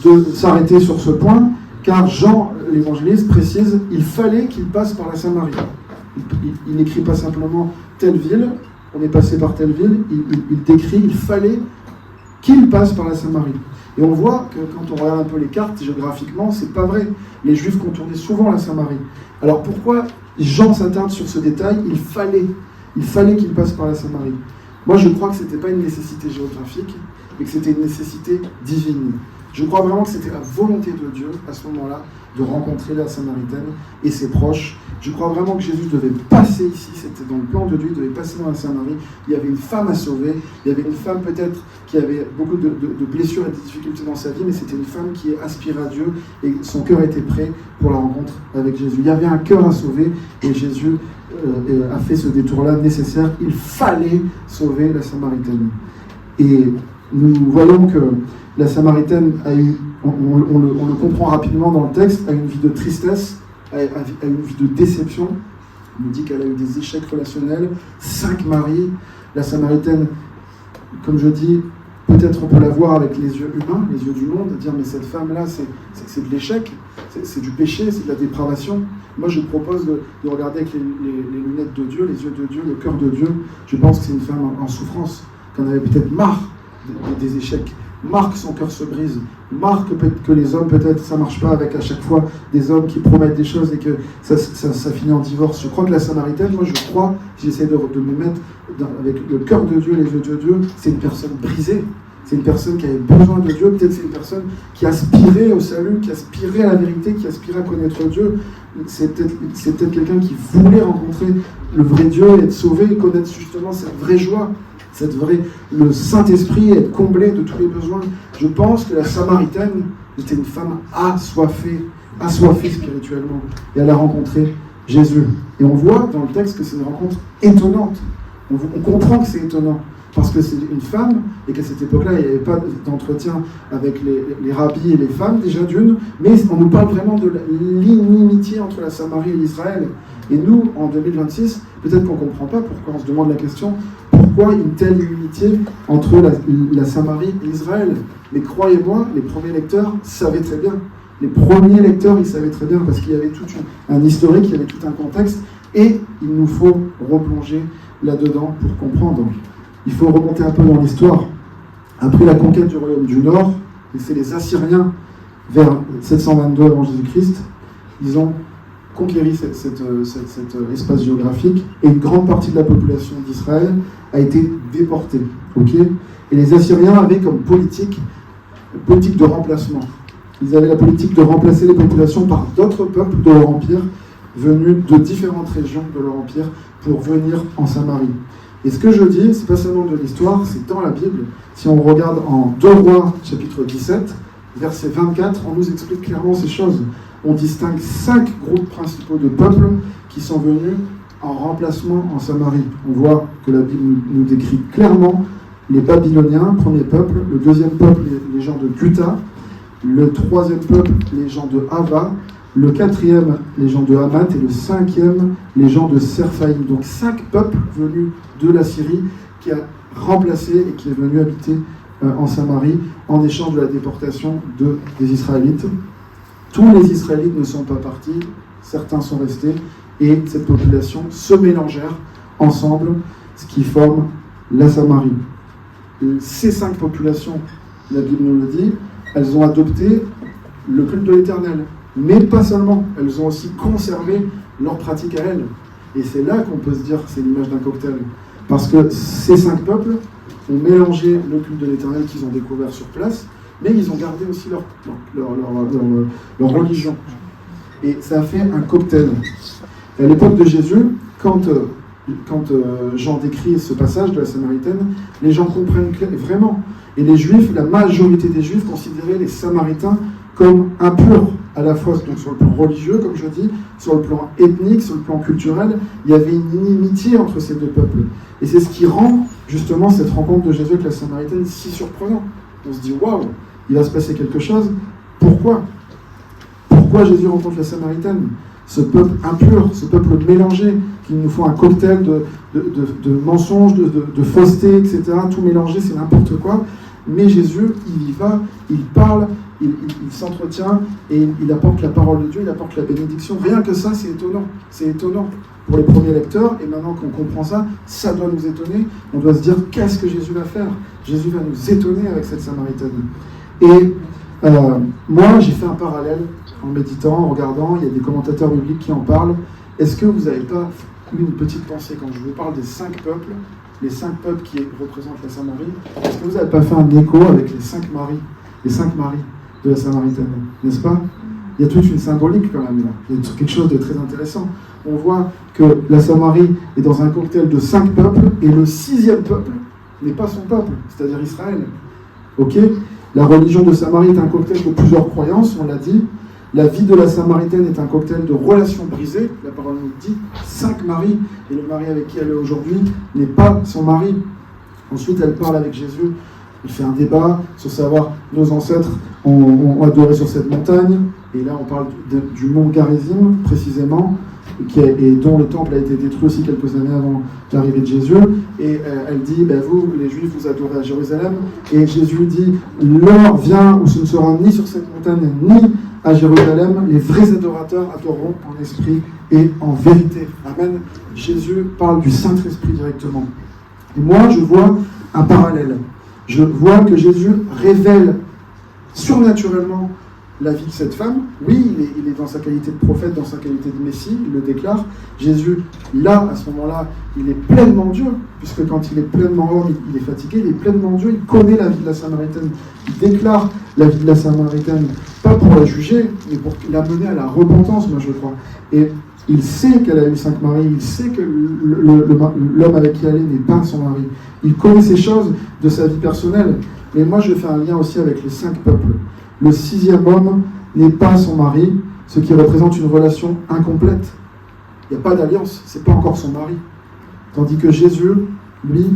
de s'arrêter sur ce point, car Jean, l'évangéliste, précise, il fallait qu'il passe par la Samarie. Il n'écrit pas simplement telle ville, on est passé par telle ville, il décrit, il fallait qu'il passe par la Samarie. Et on voit que quand on regarde un peu les cartes, géographiquement, c'est pas vrai. Les Juifs contournaient souvent la Samarie. Alors pourquoi Jean s'attarde sur ce détail? Il fallait qu'il passe par la Samarie. Moi, je crois que ce n'était pas une nécessité géographique, mais que c'était une nécessité divine. Je crois vraiment que c'était la volonté de Dieu, à ce moment-là, de rencontrer la Samaritaine et ses proches. Je crois vraiment que Jésus devait passer ici, c'était dans le plan de Dieu, il devait passer dans la Samarie. Il y avait une femme à sauver, il y avait une femme peut-être qui avait beaucoup de blessures et de difficultés dans sa vie, mais c'était une femme qui aspirait à Dieu et son cœur était prêt pour la rencontre avec Jésus. Il y avait un cœur à sauver et Jésus a fait ce détour-là nécessaire. Il fallait sauver la Samaritaine. Et nous voyons que la Samaritaine a eu, on le comprend rapidement dans le texte, a une vie de tristesse, a une vie de déception. On nous dit qu'elle a eu des échecs relationnels, 5 maris. La Samaritaine, comme je dis, peut-être on peut la voir avec les yeux humains, les yeux du monde, dire mais cette femme-là, c'est de l'échec, c'est du péché, c'est de la dépravation. Moi, je propose de regarder avec les lunettes de Dieu, les yeux de Dieu, le cœur de Dieu. Je pense que c'est une femme en souffrance, qu'on avait peut-être marre des échecs, marre que son cœur se brise, marre que les hommes, peut-être, ça ne marche pas avec à chaque fois des hommes qui promettent des choses et que ça finit en divorce. Je crois que la Samaritaine, moi je crois, j'essaie de me mettre avec le cœur de Dieu, les yeux de Dieu, c'est une personne brisée. C'est une personne qui avait besoin de Dieu, peut-être c'est une personne qui aspirait au salut, qui aspirait à la vérité, qui aspirait à connaître Dieu. C'est peut-être quelqu'un qui voulait rencontrer le vrai Dieu et être sauvé et connaître justement cette vraie joie, le Saint-Esprit, être comblé de tous les besoins. Je pense que la Samaritaine était une femme assoiffée spirituellement. Et elle a rencontré Jésus. Et on voit dans le texte que c'est une rencontre étonnante. On comprend que c'est étonnant. Parce que c'est une femme, et qu'à cette époque-là, il n'y avait pas d'entretien avec les rabbis et les femmes, déjà d'une, mais on nous parle vraiment de l'inimitié entre la Samarie et l'Israël. Et nous, en 2026, peut-être qu'on ne comprend pas pourquoi, on se demande la question, pourquoi une telle inimitié entre la Samarie et Israël? Mais croyez-moi, les premiers lecteurs savaient très bien. Les premiers lecteurs, ils savaient très bien, parce qu'il y avait tout un historique, il y avait tout un contexte, et il nous faut replonger là-dedans pour comprendre. Il faut remonter un peu dans l'histoire. Après la conquête du royaume du Nord, et c'est les Assyriens, vers 722 avant Jésus-Christ, ils ont conquéri cet espace géographique, et une grande partie de la population d'Israël a été déportée. Okay, et les Assyriens avaient comme politique de remplacement. Ils avaient la politique de remplacer les populations par d'autres peuples de leur empire, venus de différentes régions de leur empire, pour venir en Samarie. Et ce que je dis, c'est pas seulement de l'histoire, c'est dans la Bible. Si on regarde en 2 Rois, chapitre 17, verset 24, on nous explique clairement ces choses. On distingue 5 groupes principaux de peuples qui sont venus en remplacement en Samarie. On voit que la Bible nous décrit clairement les Babyloniens, premier peuple, le deuxième peuple, les gens de Cuta, le troisième peuple, les gens de Hava, le quatrième, les gens de Hamath, et le cinquième, les gens de Sepharvaïm. Donc 5 peuples venus de la Syrie qui a remplacé et qui est venu habiter en Samarie en échange de la déportation des Israélites. Tous les Israélites ne sont pas partis, certains sont restés, et cette population se mélangèrent ensemble, ce qui forme la Samarie. Et ces 5 populations, la Bible nous le dit, elles ont adopté le culte de l'Éternel. Mais pas seulement, elles ont aussi conservé leur pratique à elles. Et c'est là qu'on peut se dire que c'est l'image d'un cocktail. Parce que ces 5 peuples ont mélangé le culte de l'Éternel qu'ils ont découvert sur place, mais ils ont gardé aussi leur religion. Et ça a fait un cocktail. Et à l'époque de Jésus, quand Jean décrit ce passage de la Samaritaine, les gens comprennent vraiment. Et les Juifs, la majorité des Juifs considéraient les Samaritains comme impurs, à la fois donc sur le plan religieux, comme je dis, sur le plan ethnique, sur le plan culturel. Il y avait une inimitié entre ces 2 peuples. Et c'est ce qui rend justement cette rencontre de Jésus avec la Samaritaine si surprenant. On se dit, waouh, il va se passer quelque chose. Pourquoi Jésus rencontre la Samaritaine? Ce peuple impur, ce peuple mélangé, qui nous font un cocktail de mensonges, de fausseté, etc. Tout mélangé, c'est n'importe quoi. Mais Jésus, il y va, il parle, il s'entretient et il apporte la parole de Dieu, il apporte la bénédiction. Rien que ça, c'est étonnant. C'est étonnant pour les premiers lecteurs. Et maintenant qu'on comprend ça, ça doit nous étonner. On doit se dire, qu'est-ce que Jésus va faire? Jésus va nous étonner avec cette Samaritaine. Et moi, j'ai fait un parallèle en méditant, en regardant. Il y a des commentateurs bibliques qui en parlent. Est-ce que vous n'avez pas eu une petite pensée quand je vous parle des 5 peuples, les 5 peuples qui représentent la Samarie? Est-ce que vous n'avez pas fait un écho avec les 5 maris? Les 5 maris. de la Samaritaine, n'est-ce pas? Il y a toute une symbolique quand même là. Il y a quelque chose de très intéressant. On voit que la Samarie est dans un cocktail de 5 peuples et le 6e peuple n'est pas son peuple, c'est-à-dire Israël. Ok? La religion de Samarie est un cocktail de plusieurs croyances, on l'a dit. La vie de la Samaritaine est un cocktail de relations brisées. La parole nous dit 5 maris, et le mari avec qui elle est aujourd'hui n'est pas son mari. Ensuite, elle parle avec Jésus. Il fait un débat sur savoir nos ancêtres ont adoré sur cette montagne. Et là, on parle du mont Garizim, précisément, et dont le temple a été détruit aussi quelques années avant l'arrivée de Jésus. Et elle dit, vous, les Juifs, vous adorez à Jérusalem. Et Jésus dit, l'heure vient où ce ne sera ni sur cette montagne, ni à Jérusalem. Les vrais adorateurs adoreront en esprit et en vérité. Amen. Jésus parle du Saint-Esprit directement. Et moi, je vois un parallèle. Je vois que Jésus révèle surnaturellement la vie de cette femme. Oui, il est dans sa qualité de prophète, dans sa qualité de Messie, il le déclare. Jésus, là, à ce moment-là, il est pleinement Dieu, puisque quand il est pleinement homme, il est fatigué, il est pleinement Dieu, il connaît la vie de la Samaritaine, il déclare la vie de la Samaritaine, pas pour la juger, mais pour la mener à la repentance, moi je crois. Et il sait qu'elle a eu 5 maris, il sait que l'homme avec qui elle est n'est pas son mari. Il connaît ces choses de sa vie personnelle. Mais moi, je fais un lien aussi avec les 5 peuples. Le 6e homme n'est pas son mari, ce qui représente une relation incomplète. Il n'y a pas d'alliance, c'est pas encore son mari. Tandis que Jésus, lui,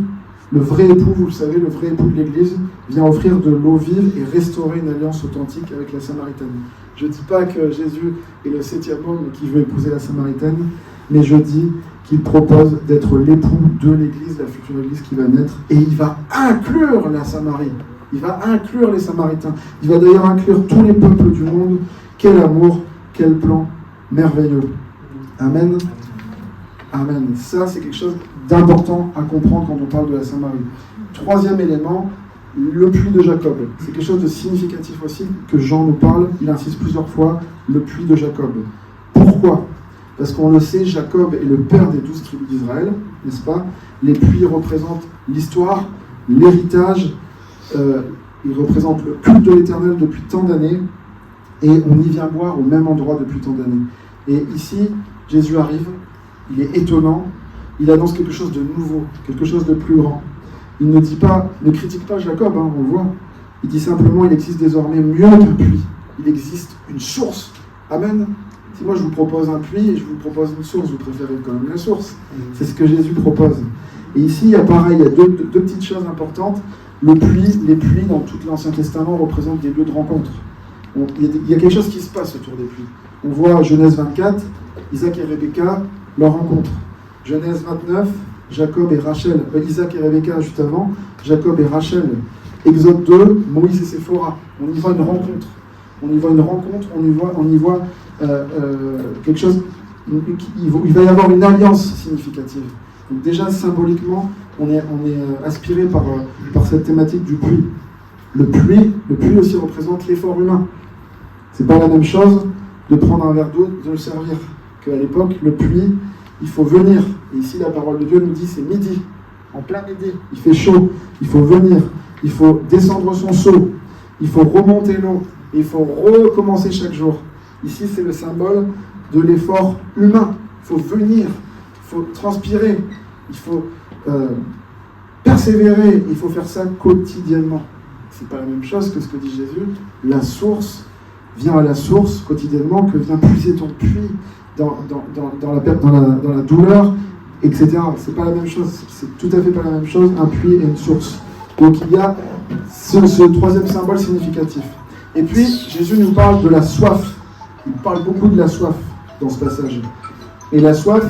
le vrai époux, vous le savez, le vrai époux de l'Église, vient offrir de l'eau vive et restaurer une alliance authentique avec la Samaritaine. Je ne dis pas que Jésus est le 7e homme qui veut épouser la Samaritaine, mais je dis qu'il propose d'être l'époux de l'Église, la future Église qui va naître, et il va inclure la Samarie. Il va inclure les Samaritains. Il va d'ailleurs inclure tous les peuples du monde. Quel amour, quel plan merveilleux. Amen. Amen. Ça, c'est quelque chose d'important à comprendre quand on parle de la Samarie. 3e élément, le puits de Jacob. C'est quelque chose de significatif aussi que Jean nous parle. Il insiste plusieurs fois, le puits de Jacob. Pourquoi ? Parce qu'on le sait, Jacob est le père des 12 tribus d'Israël, n'est-ce pas ? Les puits représentent l'histoire, l'héritage, ils représentent le culte de l'Éternel depuis tant d'années, et on y vient boire au même endroit depuis tant d'années. Et ici, Jésus arrive, il est étonnant, il annonce quelque chose de nouveau, quelque chose de plus grand. Il ne dit pas, ne critique pas Jacob, on le voit. Il dit simplement, il existe désormais mieux qu'un puits. Il existe une source. Amen. Si moi je vous propose un puits et je vous propose une source, vous préférez quand même la source. C'est ce que Jésus propose. Et ici, il y a pareil, il y a deux petites choses importantes. Le puits, les puits dans tout l'Ancien Testament représentent des lieux de rencontre. Il y a quelque chose qui se passe autour des puits. On voit Genèse 24, Isaac et Rebecca, leur rencontre. Genèse 29, Jacob et Rachel, Isaac et Rebecca juste avant, Jacob et Rachel. Exode 2, Moïse et Séphora. On y voit une rencontre. On y voit quelque chose, il va y avoir une alliance significative. Donc déjà, symboliquement, on est aspiré par cette thématique du puits. Le puits aussi représente l'effort humain. C'est pas la même chose de prendre un verre d'eau, de le servir, qu'à l'époque, le puits, il faut venir. Et ici, la parole de Dieu nous dit, c'est midi, en plein midi. Il fait chaud, il faut venir, il faut descendre son seau, il faut remonter l'eau, et il faut recommencer chaque jour. Ici, c'est le symbole de l'effort humain. Il faut venir, il faut transpirer, il faut persévérer, il faut faire ça quotidiennement. C'est pas la même chose que ce que dit Jésus. La source, viens à la source quotidiennement, que vient puiser ton puits dans la douleur, etc. C'est pas la même chose, c'est tout à fait pas la même chose, un puits et une source. Donc il y a ce 3e symbole significatif. Et puis, Jésus nous parle de la soif. Il parle beaucoup de la soif dans ce passage. Et la soif,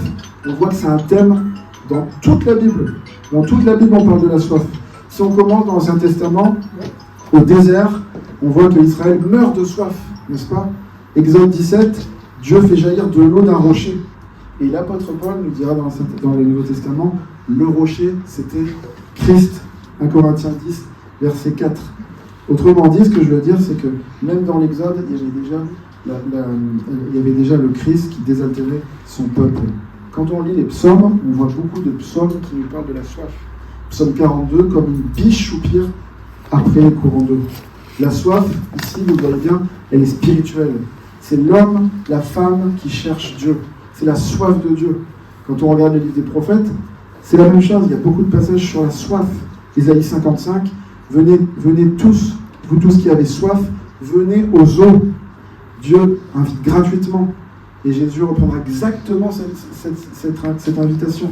on voit que c'est un thème dans toute la Bible. Dans toute la Bible, on parle de la soif. Si on commence dans l'Ancien Testament, au désert, on voit que Israël meurt de soif, n'est-ce pas ? Exode 17, Dieu fait jaillir de l'eau d'un rocher. Et l'apôtre Paul nous dira dans le Nouveau Testament, le rocher, c'était Christ. 1 Corinthiens 10, verset 4. Autrement dit, ce que je veux dire, c'est que même dans l'Exode, il y avait déjà le Christ qui désaltérait son peuple. Quand on lit les psaumes, on voit beaucoup de psaumes qui nous parlent de la soif. Psaume 42, comme une biche soupire après les courants d'eau. La soif, ici, vous voyez bien, elle est spirituelle. C'est l'homme, la femme qui cherche Dieu. C'est la soif de Dieu. Quand on regarde le livre des prophètes, c'est la même chose. Il y a beaucoup de passages sur la soif. Ésaïe 55, venez tous, vous tous qui avez soif, venez aux eaux. Dieu invite gratuitement. Et Jésus reprendra exactement cette invitation.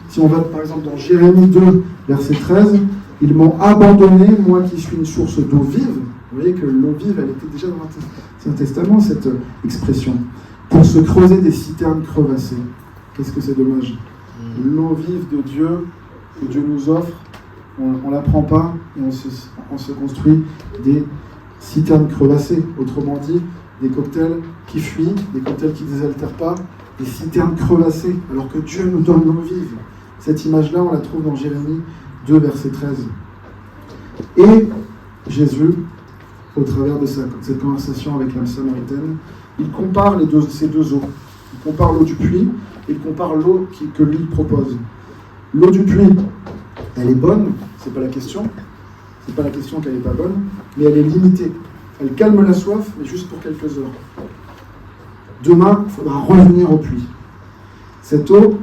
Si on va par exemple dans Jérémie 2, verset 13, « Ils m'ont abandonné, moi qui suis une source d'eau vive ». Vous voyez que l'eau vive, elle était déjà dans l'Ancien Testament, cette expression. Pour se creuser des citernes crevassées. Qu'est-ce que c'est dommage. L'eau vive de Dieu, que Dieu nous offre, on ne la prend pas et on se construit des citernes crevassées. Autrement dit, des cocktails qui fuient, des cocktails qui ne désaltèrent pas, des citernes crevassées, alors que Dieu nous donne l'eau vive. Cette image-là, on la trouve dans Jérémie 2, verset 13. Et Jésus, au travers de cette conversation avec la Samaritaine, il compare ces deux eaux. Il compare l'eau du puits et il compare l'eau que lui propose. L'eau du puits, elle est bonne, c'est pas la question. C'est pas la question qu'elle n'est pas bonne, mais elle est limitée. Elle calme la soif, mais juste pour quelques heures. Demain, il faudra revenir au puits. Cette eau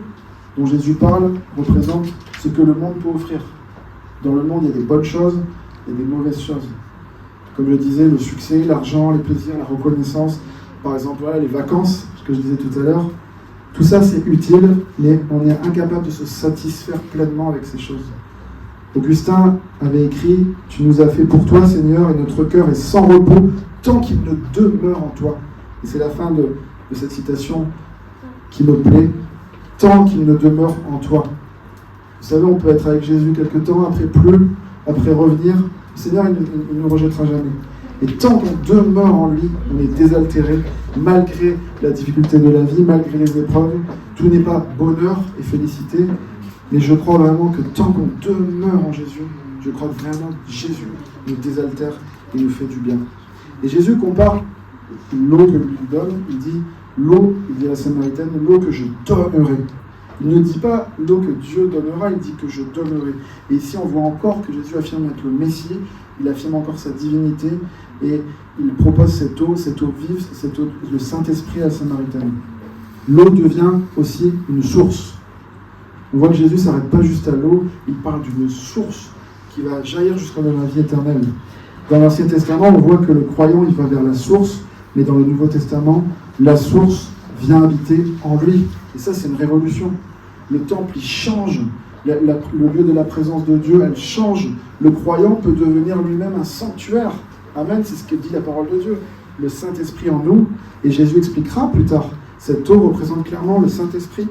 dont Jésus parle représente ce que le monde peut offrir. Dans le monde, il y a des bonnes choses et des mauvaises choses. Comme je disais, le succès, l'argent, les plaisirs, la reconnaissance, par exemple, voilà, les vacances, ce que je disais tout à l'heure, tout ça c'est utile, mais on est incapable de se satisfaire pleinement avec ces choses. Augustin avait écrit « Tu nous as fait pour toi, Seigneur, et notre cœur est sans repos tant qu'il ne demeure en toi. » Et c'est la fin de cette citation qui me plaît. « Tant qu'il ne demeure en toi. » Vous savez, on peut être avec Jésus quelque temps, après plus, après revenir. Le Seigneur, il ne nous rejettera jamais. Et tant qu'on demeure en lui, on est désaltéré, malgré la difficulté de la vie, malgré les épreuves. Tout n'est pas bonheur et félicité. Mais je crois vraiment que tant qu'on demeure en Jésus, je crois vraiment que Jésus nous désaltère et nous fait du bien. Et Jésus compare l'eau que lui donne, il dit l'eau, il dit à la Samaritaine, l'eau que je donnerai. Il ne dit pas l'eau que Dieu donnera, il dit que je donnerai. Et ici on voit encore que Jésus affirme être le Messie, il affirme encore sa divinité et il propose cette eau vive, cette eau, le Saint-Esprit à la Samaritaine. L'eau devient aussi une source. On voit que Jésus ne s'arrête pas juste à l'eau, il parle d'une source qui va jaillir jusqu'à la vie éternelle. Dans l'Ancien Testament, on voit que le croyant, il va vers la source, mais dans le Nouveau Testament, la source vient habiter en lui. Et ça, c'est une révolution. Le temple, il change. Le lieu de la présence de Dieu, elle change. Le croyant peut devenir lui-même un sanctuaire. Amen, c'est ce que dit la parole de Dieu. Le Saint-Esprit en nous, et Jésus expliquera plus tard, cette eau représente clairement le Saint-Esprit.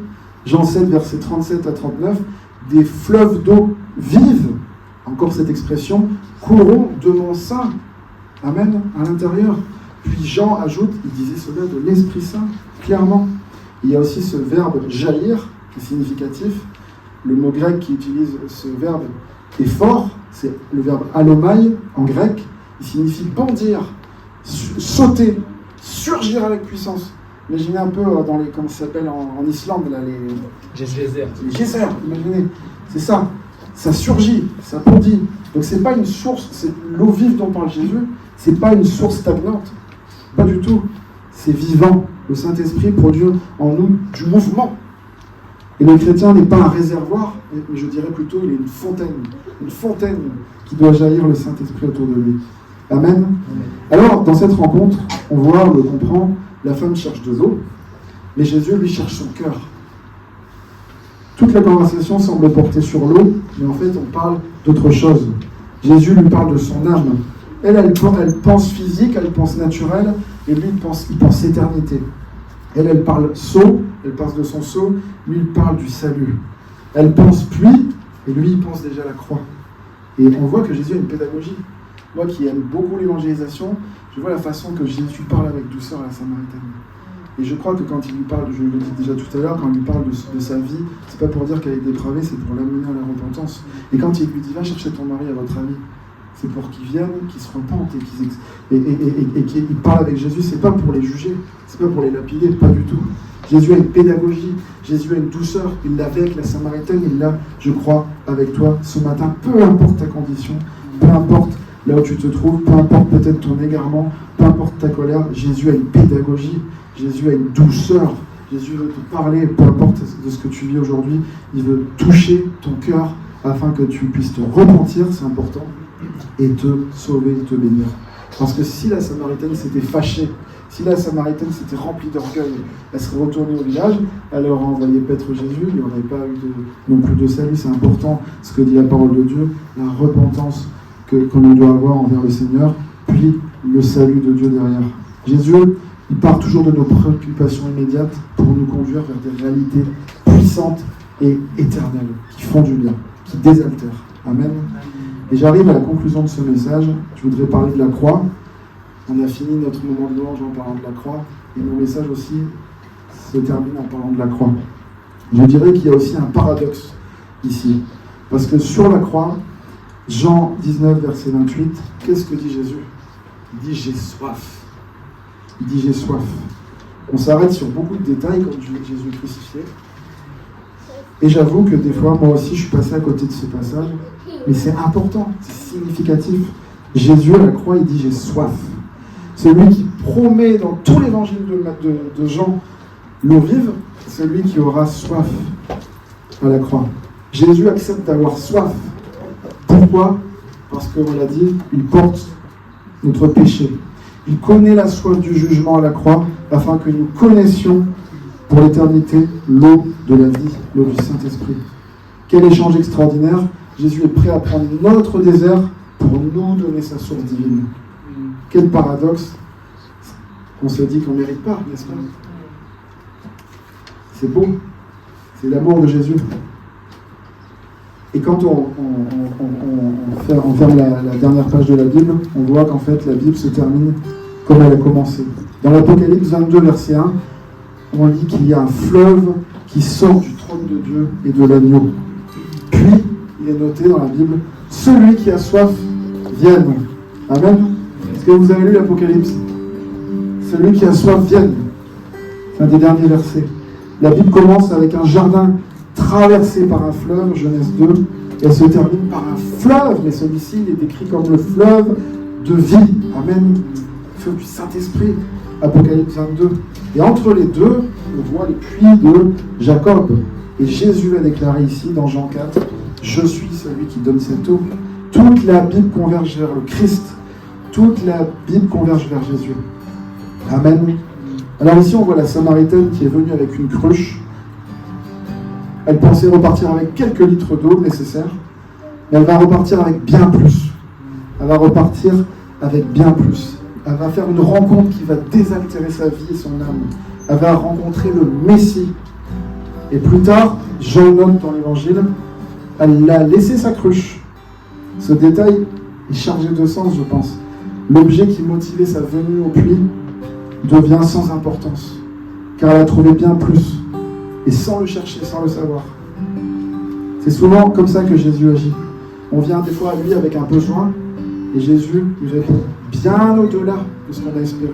Jean 7, versets 37 à 39, des fleuves d'eau vive, encore cette expression, couleront de mon sein. Amen, à l'intérieur. Puis Jean ajoute, il disait cela de l'Esprit Saint, clairement. Il y a aussi ce verbe jaillir, qui est significatif. Le mot grec qui utilise ce verbe est fort, c'est le verbe allomai en grec. Il signifie bondir, sauter, surgir avec puissance. Imaginez un peu dans les, comment ça s'appelle en Islande, là, les geysers, imaginez, c'est ça, ça surgit, ça bondit. Donc c'est pas une source, c'est l'eau vive dont parle Jésus, c'est pas une source stagnante, pas du tout, c'est vivant. Le Saint-Esprit produit en nous du mouvement. Et le chrétien n'est pas un réservoir, mais je dirais plutôt il est une fontaine qui doit jaillir le Saint-Esprit autour de lui. Amen. Alors, dans cette rencontre, on voit, on le comprend, la femme cherche de l'eau, mais Jésus, lui, cherche son cœur. Toute la conversation semble porter sur l'eau, mais en fait, on parle d'autre chose. Jésus lui parle de son âme. Elle pense physique, elle pense naturel, et lui, il pense éternité. Elle parle sceau, elle parle de son sceau, lui, il parle du salut. Elle pense pluie, et lui, il pense déjà à la croix. Et on voit que Jésus a une pédagogie. Moi qui aime beaucoup l'évangélisation, je vois la façon que Jésus parle avec douceur à la Samaritaine. Et je crois que quand il lui parle, je le dis déjà tout à l'heure, quand il lui parle de sa vie, c'est pas pour dire qu'elle est dépravée, c'est pour l'amener à la repentance. Et quand il lui dit « Va chercher ton mari à votre ami », c'est pour qu'il vienne, qu'il se repente et qu'il parle avec Jésus, c'est pas pour les juger, c'est pas pour les lapider, pas du tout. Jésus a une pédagogie, Jésus a une douceur, il l'avait avec la Samaritaine, il l'a, je crois, avec toi ce matin, peu importe ta condition, peu importe là où tu te trouves, peu importe peut-être ton égarement, peu importe ta colère, Jésus a une pédagogie, Jésus a une douceur, Jésus veut te parler, peu importe de ce que tu vis aujourd'hui, il veut toucher ton cœur afin que tu puisses te repentir, c'est important, et te sauver, te bénir. Parce que si la Samaritaine s'était fâchée, si la Samaritaine s'était remplie d'orgueil, elle serait retournée au village, elle aurait envoyé paître Jésus, il n'y aurait pas eu non plus de salut. C'est important ce que dit la parole de Dieu, la repentance que l'on doit avoir envers le Seigneur, puis le salut de Dieu derrière. Jésus, il part toujours de nos préoccupations immédiates pour nous conduire vers des réalités puissantes et éternelles, qui font du bien, qui désaltèrent. Amen. Et j'arrive à la conclusion de ce message. Je voudrais parler de la croix. On a fini notre moment de louange en parlant de la croix. Et mon message aussi se termine en parlant de la croix. Je dirais qu'il y a aussi un paradoxe ici. Parce que sur la croix, Jean 19, verset 28, qu'est-ce que dit Jésus ? Il dit « j'ai soif ». Il dit « j'ai soif ». On s'arrête sur beaucoup de détails comme Jésus crucifié. Et j'avoue que des fois, moi aussi, je suis passé à côté de ce passage. Mais c'est important, c'est significatif. Jésus à la croix, il dit « j'ai soif ». Celui qui promet dans tout l'évangile de Jean l'eau vive, c'est celui qui aura soif à la croix. Jésus accepte d'avoir soif. Pourquoi ? Parce qu'on l'a dit, il porte notre péché. Il connaît la soif du jugement à la croix afin que nous connaissions pour l'éternité l'eau de la vie, l'eau du Saint-Esprit. Quel échange extraordinaire! Jésus est prêt à prendre notre désert pour nous donner sa source divine. Quel paradoxe! On se dit qu'on ne mérite pas, n'est-ce pas? C'est beau. C'est l'amour de Jésus. Et quand on ferme la dernière page de la Bible, on voit qu'en fait la Bible se termine comme elle a commencé. Dans l'Apocalypse 22, verset 1, on lit qu'il y a un fleuve qui sort du trône de Dieu et de l'agneau. Puis, il est noté dans la Bible, celui qui a soif, vienne. Amen. Est-ce que vous avez lu l'Apocalypse? Celui qui a soif, vienne. C'est un des derniers versets. La Bible commence avec un jardin traversé par un fleuve, Genèse 2, et elle se termine par un fleuve, mais celui-ci il est décrit comme le fleuve de vie. Amen. Le fleuve du Saint-Esprit, Apocalypse 22. Et entre les deux, on voit les puits de Jacob. Et Jésus a déclaré ici, dans Jean 4, « Je suis celui qui donne cette eau ». Toute la Bible converge vers le Christ. Toute la Bible converge vers Jésus. Amen. Alors ici, on voit la Samaritaine qui est venue avec une cruche. Elle pensait repartir avec quelques litres d'eau nécessaires, mais elle va repartir avec bien plus. Elle va repartir avec bien plus. Elle va faire une rencontre qui va désaltérer sa vie et son âme. Elle va rencontrer le Messie. Et plus tard, Jean note dans l'Évangile, elle a laissé sa cruche. Ce détail est chargé de sens, je pense. L'objet qui motivait sa venue au puits devient sans importance, car elle a trouvé bien plus, et sans le chercher, sans le savoir. C'est souvent comme ça que Jésus agit. On vient des fois à lui avec un besoin, et Jésus nous répond bien au-delà de ce qu'on a espéré,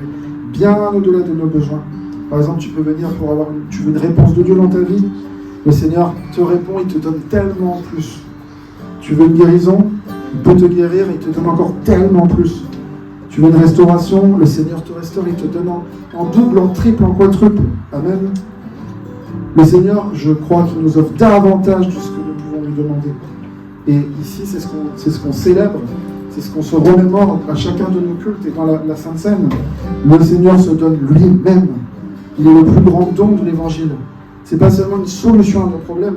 bien au-delà de nos besoins. Par exemple, tu peux venir pour avoir tu veux une réponse de Dieu dans ta vie, le Seigneur te répond, il te donne tellement plus. Tu veux une guérison, il peut te guérir, il te donne encore tellement plus. Tu veux une restauration, le Seigneur te restaure, il te donne en double, en triple, en quadruple. Amen. Le Seigneur, je crois qu'il nous offre davantage de ce que nous pouvons lui demander. Et ici, c'est ce qu'on célèbre, c'est ce qu'on se remémore à chacun de nos cultes et dans la Sainte Seine. Le Seigneur se donne lui-même. Il est le plus grand don de l'Évangile. Ce n'est pas seulement une solution à nos problèmes.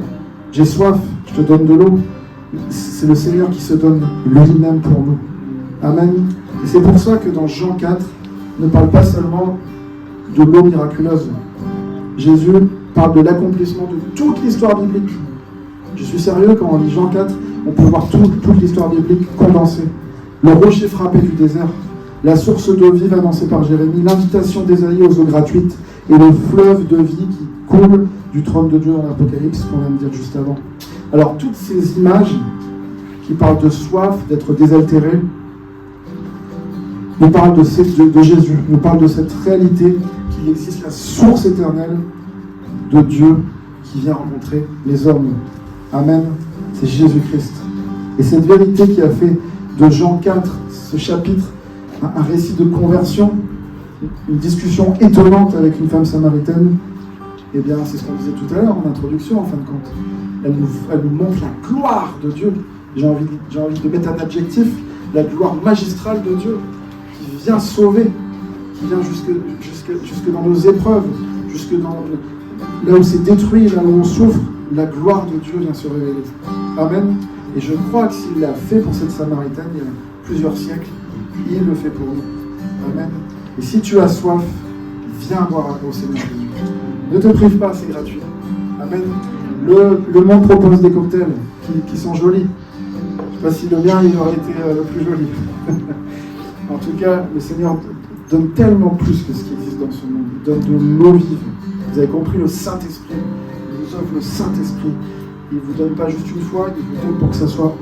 J'ai soif, je te donne de l'eau. C'est le Seigneur qui se donne lui-même pour nous. Amen. Et c'est pour ça que dans Jean 4, ne parle pas seulement de l'eau miraculeuse. Jésus parle de l'accomplissement de toute l'histoire biblique. Je suis sérieux, quand on lit Jean 4, on peut voir toute l'histoire biblique condensée. Le rocher frappé du désert, la source d'eau vive annoncée par Jérémie, l'invitation d'Ésaïe aux eaux gratuites et le fleuve de vie qui coule du trône de Dieu dans l'Apocalypse, qu'on vient de dire juste avant. Alors toutes ces images qui parlent de soif, d'être désaltéré, nous parlent de Jésus, nous parlent de cette réalité qu'il existe la source éternelle de Dieu qui vient rencontrer les hommes. Amen. C'est Jésus-Christ. Et cette vérité qui a fait de Jean 4, ce chapitre, un récit de conversion, une discussion étonnante avec une femme samaritaine. Eh bien, c'est ce qu'on disait tout à l'heure en introduction, en fin de compte. Elle nous montre la gloire de Dieu. J'ai envie de mettre un adjectif, la gloire magistrale de Dieu, qui vient sauver, qui vient jusque dans nos épreuves, jusque dans là où c'est détruit, là où on souffre, la gloire de Dieu vient se révéler. Amen. Et je crois que s'il l'a fait pour cette Samaritaine il y a plusieurs siècles, il le fait pour nous. Amen. Et si tu as soif, viens boire au Seigneur. Ne te prive pas, c'est gratuit. Amen. Le monde propose des cocktails qui sont jolis. Je ne sais pas si le mien il aurait été le plus joli. En tout cas, le Seigneur donne tellement plus que ce qui existe dans ce monde. Il donne de l'eau vive. Vous avez compris, le Saint-Esprit. Il vous offre le Saint-Esprit. Il ne vous donne pas juste une fois, il vous donne pour que ça soit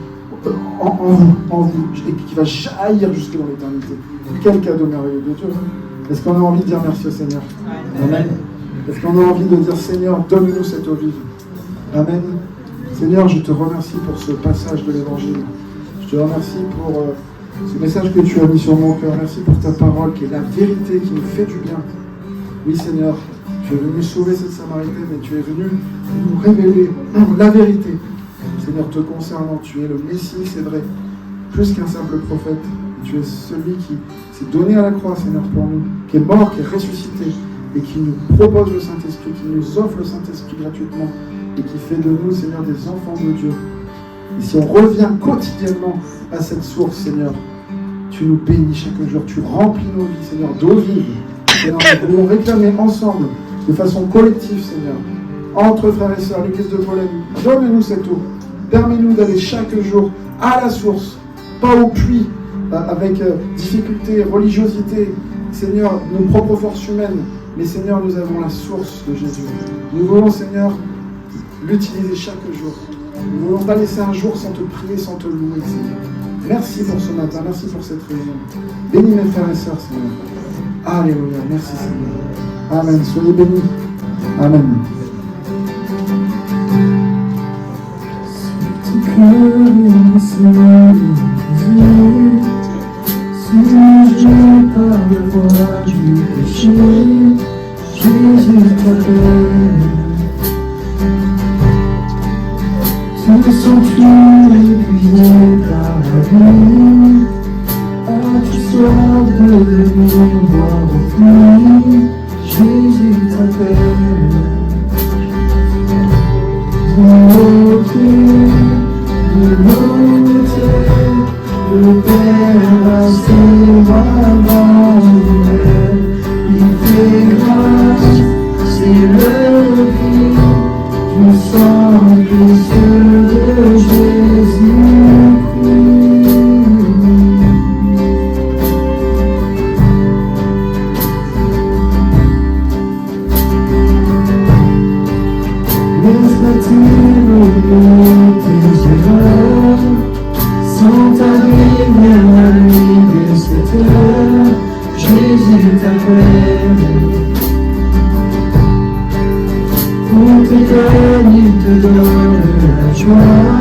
en vous, et qui va jaillir jusque dans l'éternité. Quel cadeau merveilleux de Dieu. Est-ce qu'on a envie de dire merci au Seigneur? Amen. Est-ce qu'on a envie de dire Seigneur, donne-nous cette eau vive? Amen. Seigneur, je te remercie pour ce passage de l'Évangile. Je te remercie pour ce message que tu as mis sur mon cœur. Merci pour ta parole qui est la vérité, qui nous fait du bien. Oui, Seigneur, tu es venu sauver cette Samaritaine et tu es venu nous révéler la vérité. Seigneur, te concernant, tu es le Messie, c'est vrai, plus qu'un simple prophète. Tu es celui qui s'est donné à la croix, Seigneur, pour nous, qui est mort, qui est ressuscité et qui nous propose le Saint-Esprit, qui nous offre le Saint-Esprit gratuitement et qui fait de nous, Seigneur, des enfants de Dieu. Et si on revient quotidiennement à cette source, Seigneur, tu nous bénis chaque jour, tu remplis nos vies, Seigneur, d'eau vive. Seigneur, nous voulons réclamer ensemble, de façon collective, Seigneur, entre frères et sœurs, l'église de Pologne, donne-nous cette eau. Permets-nous d'aller chaque jour à la source, pas au puits, avec difficulté, religiosité, Seigneur, nos propres forces humaines, mais Seigneur, nous avons la source de Jésus. Nous voulons, Seigneur, l'utiliser chaque jour. Nous ne voulons pas laisser un jour sans te prier, sans te louer, Seigneur. Merci pour ce matin, merci pour cette réunion. Bénis mes frères et sœurs, Seigneur. Alléluia, merci Seigneur. Amen, soyez bénis. Amen. Si j'ai par le poids du péché, Jésus t'appelle. Si sens-tu épuisé par la vie, as-tu soif de venir boire au puits, Jésus t'appelle. Le Père va s'éloigner, il fait grâce, c'est le vie du sang précieux de Jésus-Christ. Laisse-moi oublier tes erreurs, sans t'arriver à la nuit de cette heure, Jésus t'appelle. Pour tes peines, il te donne la joie.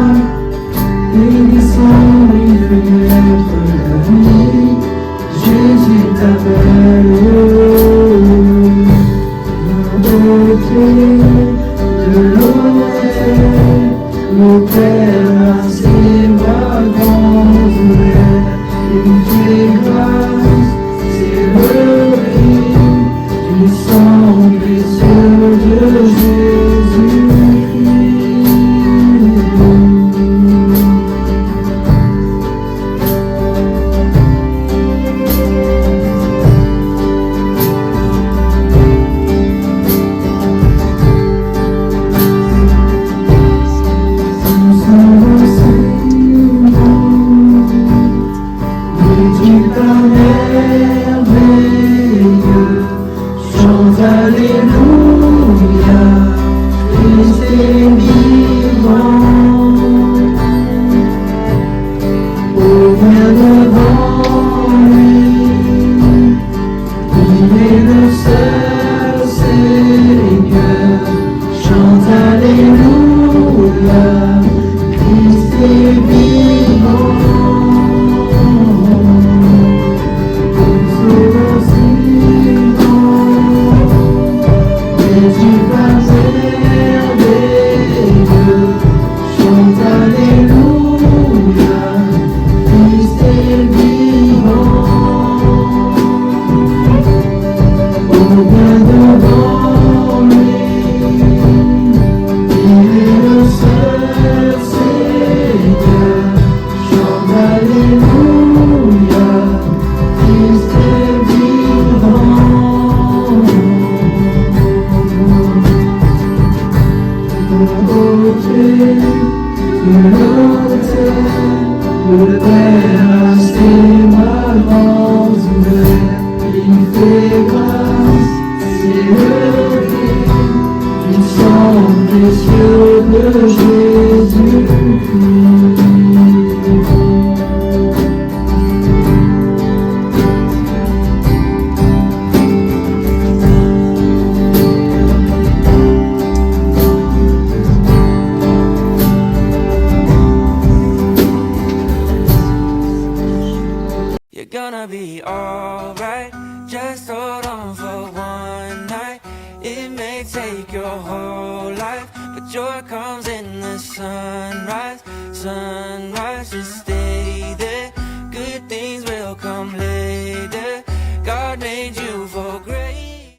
gonna be alright. Just hold on for one night. It may take your whole life, but joy comes in the sunrise. Sunrise, just stay there. Good things will come later. God made you for